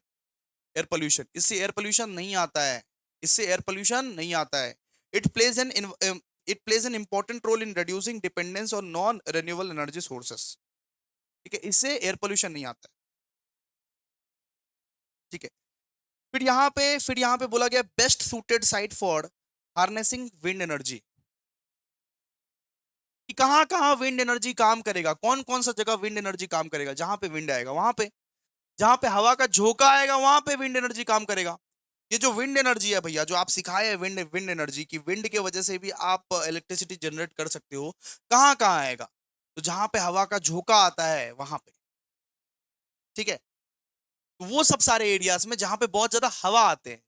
air pollution. इससे एयर पोल्यूशन नहीं आता है, इससे एयर पोल्यूशन नहीं आता है। It plays an it plays an important role in reducing dependence on non renewable energy sources. ठीक है, इससे एयर पोल्यूशन नहीं आता है। ठीक है, फिर यहाँ पे बोला गया best suited site for harnessing wind energy, कि कहाँ कहाँ विंड एनर्जी काम करेगा, कौन कौन सा जगह विंड एनर्जी काम करेगा। जहां पे विंड आएगा वहां पे, जहां पे हवा का झोंका आएगा वहां पे विंड एनर्जी काम करेगा। ये जो विंड एनर्जी है भैया, जो आप सिखाए हैं विंड विंड एनर्जी की, विंड के वजह से भी आप इलेक्ट्रिसिटी जनरेट कर सकते हो। कहाँ कहाँ आएगा? तो जहां पे हवा का झोंका आता है वहां पे। ठीक है, तो वो सब सारे एरियाज में जहां पे बहुत ज्यादा हवा आते हैं,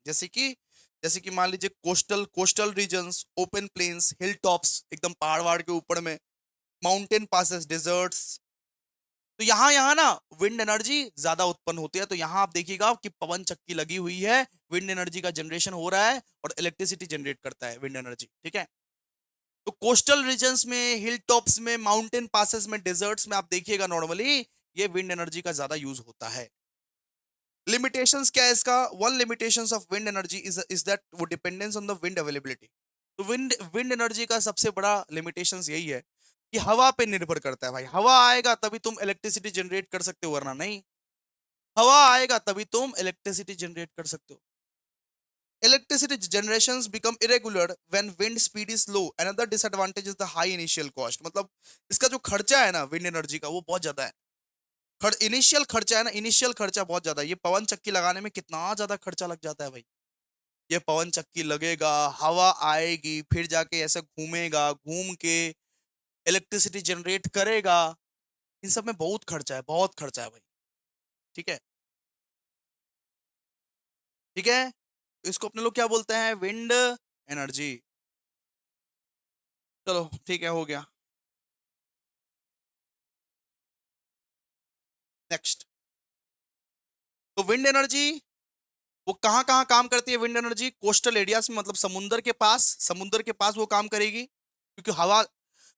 जैसे कि मान लीजिए coastal coastal regions, open plains, hill tops, एकदम पहाड़ वहाड़ के ऊपर में, माउंटेन पासेस, डेजर्ट्स, तो यहाँ यहाँ ना विंड एनर्जी ज्यादा उत्पन्न होती है। तो यहाँ आप देखिएगा कि पवन चक्की लगी हुई है, विंड एनर्जी का जनरेशन हो रहा है और इलेक्ट्रिसिटी जनरेट करता है विंड एनर्जी। ठीक है, तो कोस्टल रीजन्स में, हिल टॉप्स में, माउंटेन पासेस में, डेजर्ट्स में आप देखिएगा नॉर्मली ये विंड एनर्जी का ज्यादा यूज होता है। लिमिटेशंस क्या है इसका? One limitations of wind energy is that वो dependence on the wind availability. तो विंड विंड एनर्जी का सबसे बड़ा लिमिटेशंस यही है कि हवा पे निर्भर करता है भाई। हवा आएगा तभी तुम इलेक्ट्रिसिटी जनरेट कर सकते हो, वरना नहीं। हवा आएगा तभी तुम इलेक्ट्रिसिटी जनरेट कर सकते हो। Electricity generations become irregular when wind speed is low. Another disadvantage is the high initial cost. मतलब इसका जो खर्चा है ना विंड एनर्जी का, वो बहुत ज्यादा है। इनिशियल खर्चा है ना, इनिशियल खर्चा बहुत ज्यादा है। ये पवन चक्की लगाने में कितना ज्यादा खर्चा लग जाता है भाई। ये पवन चक्की लगेगा, हवा आएगी, फिर जाके ऐसे घूमेगा, घूम के इलेक्ट्रिसिटी जनरेट करेगा। इन सब में बहुत खर्चा है, बहुत खर्चा है भाई। ठीक है, ठीक है, इसको अपने लोग क्या बोलते हैं? Wind energy. चलो ठीक है, हो गया। नेक्स्ट, तो विंड एनर्जी वो कहाँ कहाँ काम करती है? विंड एनर्जी कोस्टल एरियाज में, मतलब समुंदर के पास, समुंदर के पास वो काम करेगी, क्योंकि हवा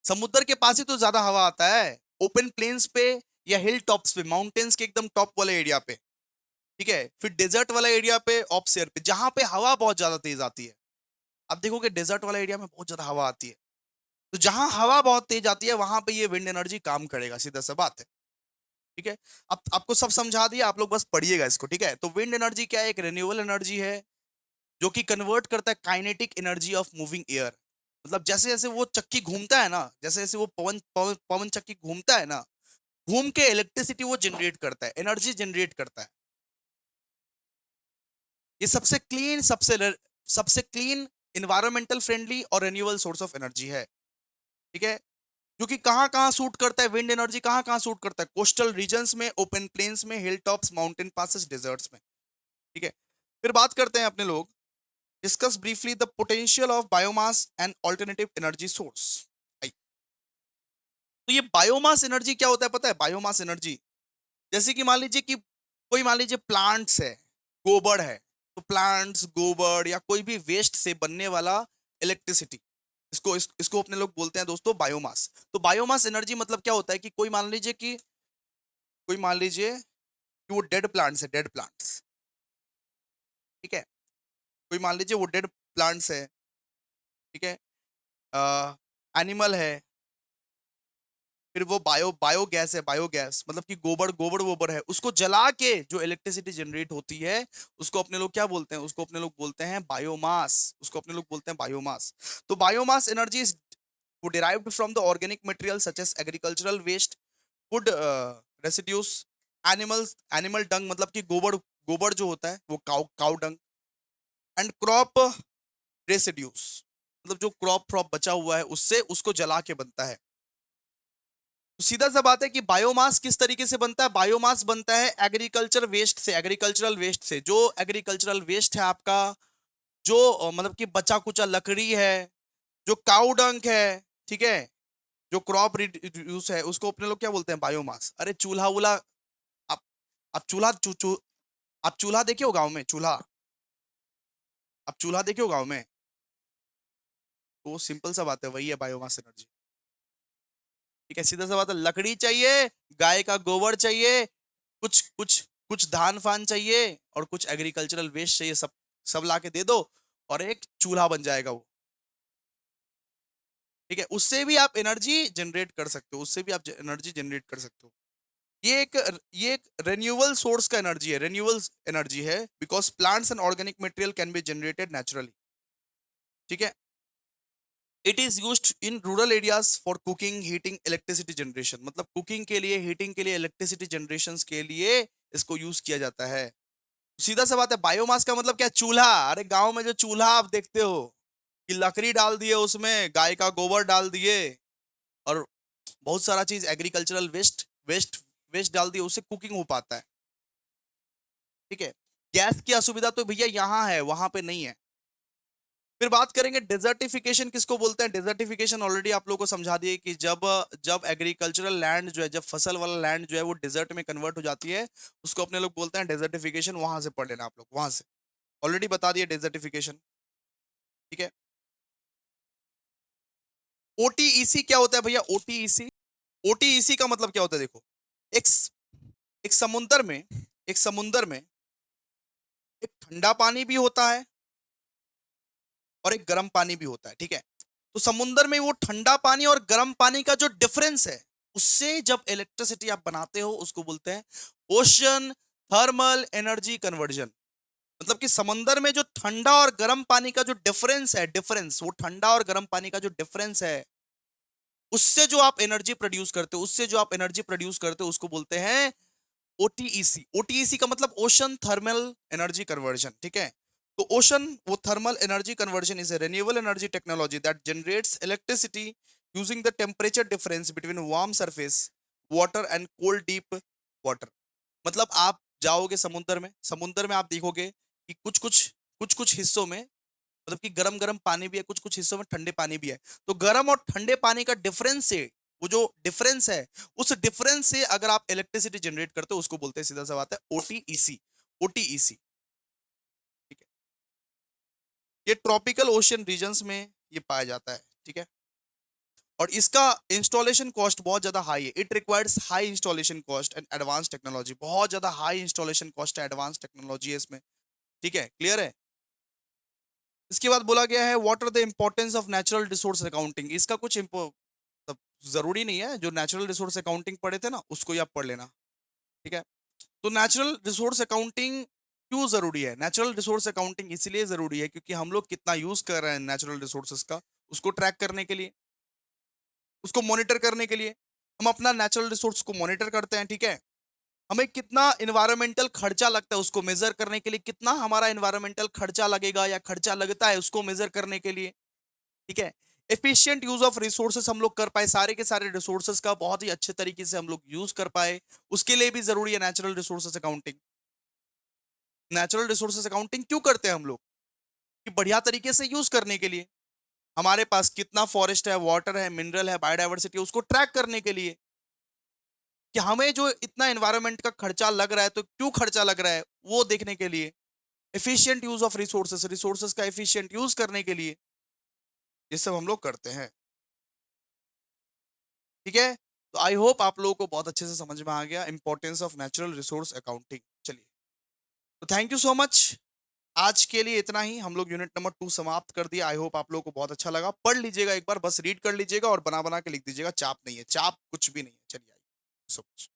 समुद्र के पास ही तो ज्यादा हवा आता है, ओपन प्लेन्स पे या हिल टॉप्स पे, माउंटेन्स के एकदम टॉप वाले एरिया पे, ठीक है। फिर डेजर्ट वाला एरिया पे, ऑफ एयर पे, जहां पे हवा बहुत ज्यादा तेज आती है। आप देखोगे डेजर्ट वाला एरिया में बहुत ज्यादा हवा आती है, तो जहां हवा बहुत तेज आती है वहां पे ये विंड एनर्जी काम करेगा, सीधा सा बात है, ठीक है। अब आपको सब समझा दिया, आप लोग बस पढ़िएगा इसको, ठीक है। तो विंड एनर्जी क्या है? एक रिन्यूएबल एनर्जी है जो कि कन्वर्ट करता है kinetic energy of moving air. मतलब जैसे जैसे वो चक्की घूमता है ना, जैसे जैसे वो पवन पवन पवन चक्की घूमता है ना, घूम के इलेक्ट्रिसिटी वो जनरेट करता है, एनर्जी जनरेट करता है। ये सबसे क्लीन, इन्वायरमेंटल फ्रेंडली और रिन्यूएबल सोर्स ऑफ एनर्जी है, ठीक है। क्योंकि कहाँ कहाँ सूट करता है विंड एनर्जी, कहाँ कहाँ सूट करता है? कोस्टल रीजन्स में, ओपन प्लेन्स में, हिल टॉप्स, माउंटेन पासेस, डेजर्ट्स में, ठीक है। फिर बात करते हैं अपने लोग, discuss briefly the potential of biomass and alternative energy source. तो ये बायोमास एनर्जी क्या होता है पता है? बायोमास एनर्जी जैसे कि मान लीजिए कि कोई, मान लीजिए प्लांट्स है, गोबर है, तो प्लांट्स, गोबर या कोई भी वेस्ट से बनने वाला इलेक्ट्रिसिटी, इसको अपने लोग बोलते हैं दोस्तों बायोमास। तो बायोमास एनर्जी मतलब क्या होता है कि कोई मान लीजिए कि वो डेड प्लांट्स है, डेड प्लांट्स, ठीक है। कोई मान लीजिए वो डेड प्लांट्स है, ठीक है, एनिमल है, फिर वो बायोगैस है, बायोगैस मतलब कि गोबर गोबर वोबर है, उसको जला के जो इलेक्ट्रिसिटी जनरेट होती है, उसको अपने लोग क्या बोलते हैं? उसको अपने लोग बोलते हैं बायोमास, उसको अपने लोग बोलते हैं बायोमास। तो biomass energy is derived from the organic material such as agricultural waste, food residues, animal dung मतलब कि गोबर, गोबर जो होता है वो cow dung, and crop residues मतलब जो क्रॉप बचा हुआ है उससे, उसको जला के बनता है। तो सीधा सा बात है कि बायोमास किस तरीके से बनता है? बायोमास बनता है एग्रीकल्चर वेस्ट से, एग्रीकल्चरल वेस्ट से। जो एग्रीकल्चरल वेस्ट है आपका, जो मतलब कि बचा कुचा लकड़ी है, जो काउ डंक है, ठीक है, जो क्रॉप रिड्यूस है, उसको अपने लोग क्या बोलते हैं? बायोमास। अरे चूल्हा वूल्हा, आप आप चूल्हा चू, चू, आप चूल्हा देखे हो गांव में? चूल्हा, आप चूल्हा देखे हो गांव में? तो सिंपल सा बात है, वही है बायोमास एनर्जी, ठीक है। सीधा सा बात है, लकड़ी चाहिए, गाय का गोबर चाहिए, कुछ कुछ कुछ धान फान चाहिए, और कुछ एग्रीकल्चरल वेस्ट चाहिए, सब सब ला के दे दो, और एक चूल्हा बन जाएगा वो, ठीक है। उससे भी आप एनर्जी जनरेट कर सकते हो, उससे भी आप एनर्जी जनरेट कर सकते हो। ये एक रेन्यूएबल सोर्स का एनर्जी है, रेन्यूएबल एनर्जी है, because plants and organic material can be generated naturally, ठीक है। It is used in rural areas for cooking, heating, electricity generation. मतलब कुकिंग के लिए, हीटिंग के लिए, इलेक्ट्रिसिटी जनरेशन के लिए इसको यूज किया जाता है। सीधा सा बात है, बायोमास का मतलब क्या है? चूल्हा। अरे गांव में जो चूल्हा आप देखते हो कि लकड़ी डाल दिए उसमें, गाय का गोबर डाल दिए, और बहुत सारा चीज एग्रीकल्चरल वेस्ट डाल दिए, उससे कुकिंग हो पाता है, ठीक है। गैस की असुविधा तो भैया यहाँ है, वहां पे नहीं है। फिर बात करेंगे डेजर्टिफिकेशन किसको बोलते हैं? डेजर्टिफिकेशन ऑलरेडी आप लोगों को समझा दिए कि जब जब एग्रीकल्चरल लैंड जो है, जब फसल वाला लैंड जो है वो डेजर्ट में कन्वर्ट हो जाती है, उसको अपने लोग बोलते हैं डेजर्टिफिकेशन। वहां से पढ़ लेना आप लोग, वहां से ऑलरेडी बता दिया डेजर्टिफिकेशन, ठीक है। ओटीईसी क्या होता है भैया? ओटीईसी, ओटीईसी का मतलब क्या होता है? देखो, एक एक समुंदर में, एक समुंदर में एक ठंडा पानी भी होता है और एक गर्म पानी भी होता है, ठीक है। तो समुंदर में वो ठंडा पानी और गर्म पानी का जो डिफरेंस है, उससे जब इलेक्ट्रिसिटी आप बनाते हो, उसको बोलते हैं ओशन थर्मल एनर्जी कन्वर्जन। मतलब कि समंदर में जो ठंडा और गर्म पानी का जो डिफरेंस है, डिफरेंस, वो ठंडा और गर्म पानी का जो डिफरेंस है, उससे जो आप एनर्जी प्रोड्यूस करते हो, उससे जो आप एनर्जी प्रोड्यूस करते हो, उसको बोलते हैं ओटीईसी। ओटीईसी का मतलब ओशन थर्मल एनर्जी कन्वर्जन, ठीक है। तो ओशन, वो thermal energy conversion is a renewable energy technology that generates electricity using the temperature difference between warm surface water and cold deep water. मतलब आप जाओगे समुद्र में आप देखोगे कि कुछ कुछ हिस्सों में, मतलब कि गरम गरम पानी भी है, कुछ कुछ हिस्सों में ठंडे पानी भी है। तो गरम और ठंडे पानी का डिफरेंस से, वो जो डिफरेंस है, उस डिफरेंस से अगर आप इलेक्ट्रिसिटी जनरेट करते हो, उसको बोलते हैं, सीधा सा बात है, ओटीईसी। ओटीईसी, ठीक है। ये ट्रॉपिकल ओशियन रीजन्स में ये पाया जाता है, ठीक है। और इसका इंस्टॉलेशन कॉस्ट बहुत ज्यादा हाई है। It requires high installation cost and advance technology. बहुत ज्यादा हाई इंस्टॉलेशन कॉस्ट है, एडवांस टेक्नोलॉजी है इसमें। ठीक है, क्लियर है। इसके बाद बोला गया है what are the importance of natural resource accounting. इसका कुछ मतलब जरूरी नहीं है, जो नेचुरल रिसोर्स अकाउंटिंग पढ़े थे ना उसको ही आप पढ़ लेना। ठीक है, तो नेचुरल रिसोर्स अकाउंटिंग क्यों जरूरी है? नेचुरल रिसोर्स अकाउंटिंग इसलिए जरूरी है क्योंकि हम लोग कितना यूज कर रहे हैं नेचुरल रिसोर्सेज का, उसको ट्रैक करने के लिए, उसको मॉनिटर करने के लिए। हम अपना नेचुरल रिसोर्स को मॉनिटर करते हैं। ठीक है, हमें कितना इन्वायरमेंटल खर्चा लगता है उसको मेजर करने के लिए, कितना हमारा इन्वायरमेंटल खर्चा लगेगा या खर्चा लगता है उसको मेजर करने के लिए। ठीक है, एफिशिएंट यूज ऑफ रिसोर्सेस हम लोग कर पाए, सारे के सारे रिसोर्सेस का बहुत ही अच्छे तरीके से हम लोग यूज कर पाए, उसके लिए भी जरूरी है natural resources accounting. Natural resources accounting क्यों करते हैं हम लोग? कि बढ़िया तरीके से यूज करने के लिए। हमारे पास कितना फॉरेस्ट है, वाटर है, मिनरल है, बायोडाइवर्सिटी, उसको ट्रैक करने के लिए कि हमें जो इतना एनवायरनमेंट का खर्चा लग रहा है तो क्यों खर्चा लग रहा है वो देखने के लिए। Efficient use of resources, resources का एफिशिएंट यूज करने के लिए ये सब हम लोग करते हैं। ठीक है, तो आई होप आप लोगों को बहुत अच्छे से समझ में आ गया importance of natural resource accounting. चलिए, तो थैंक यू सो मच। आज के लिए इतना ही, हम लोग यूनिट नंबर 2 समाप्त कर दिया। आई होप आप लोगों को बहुत अच्छा लगा। पढ़ लीजिएगा एक बार, बस रीड कर लीजिएगा और बना बना के लिख दीजिएगा। चाप नहीं है, चाप कुछ भी नहीं है। चलिए, सो मच।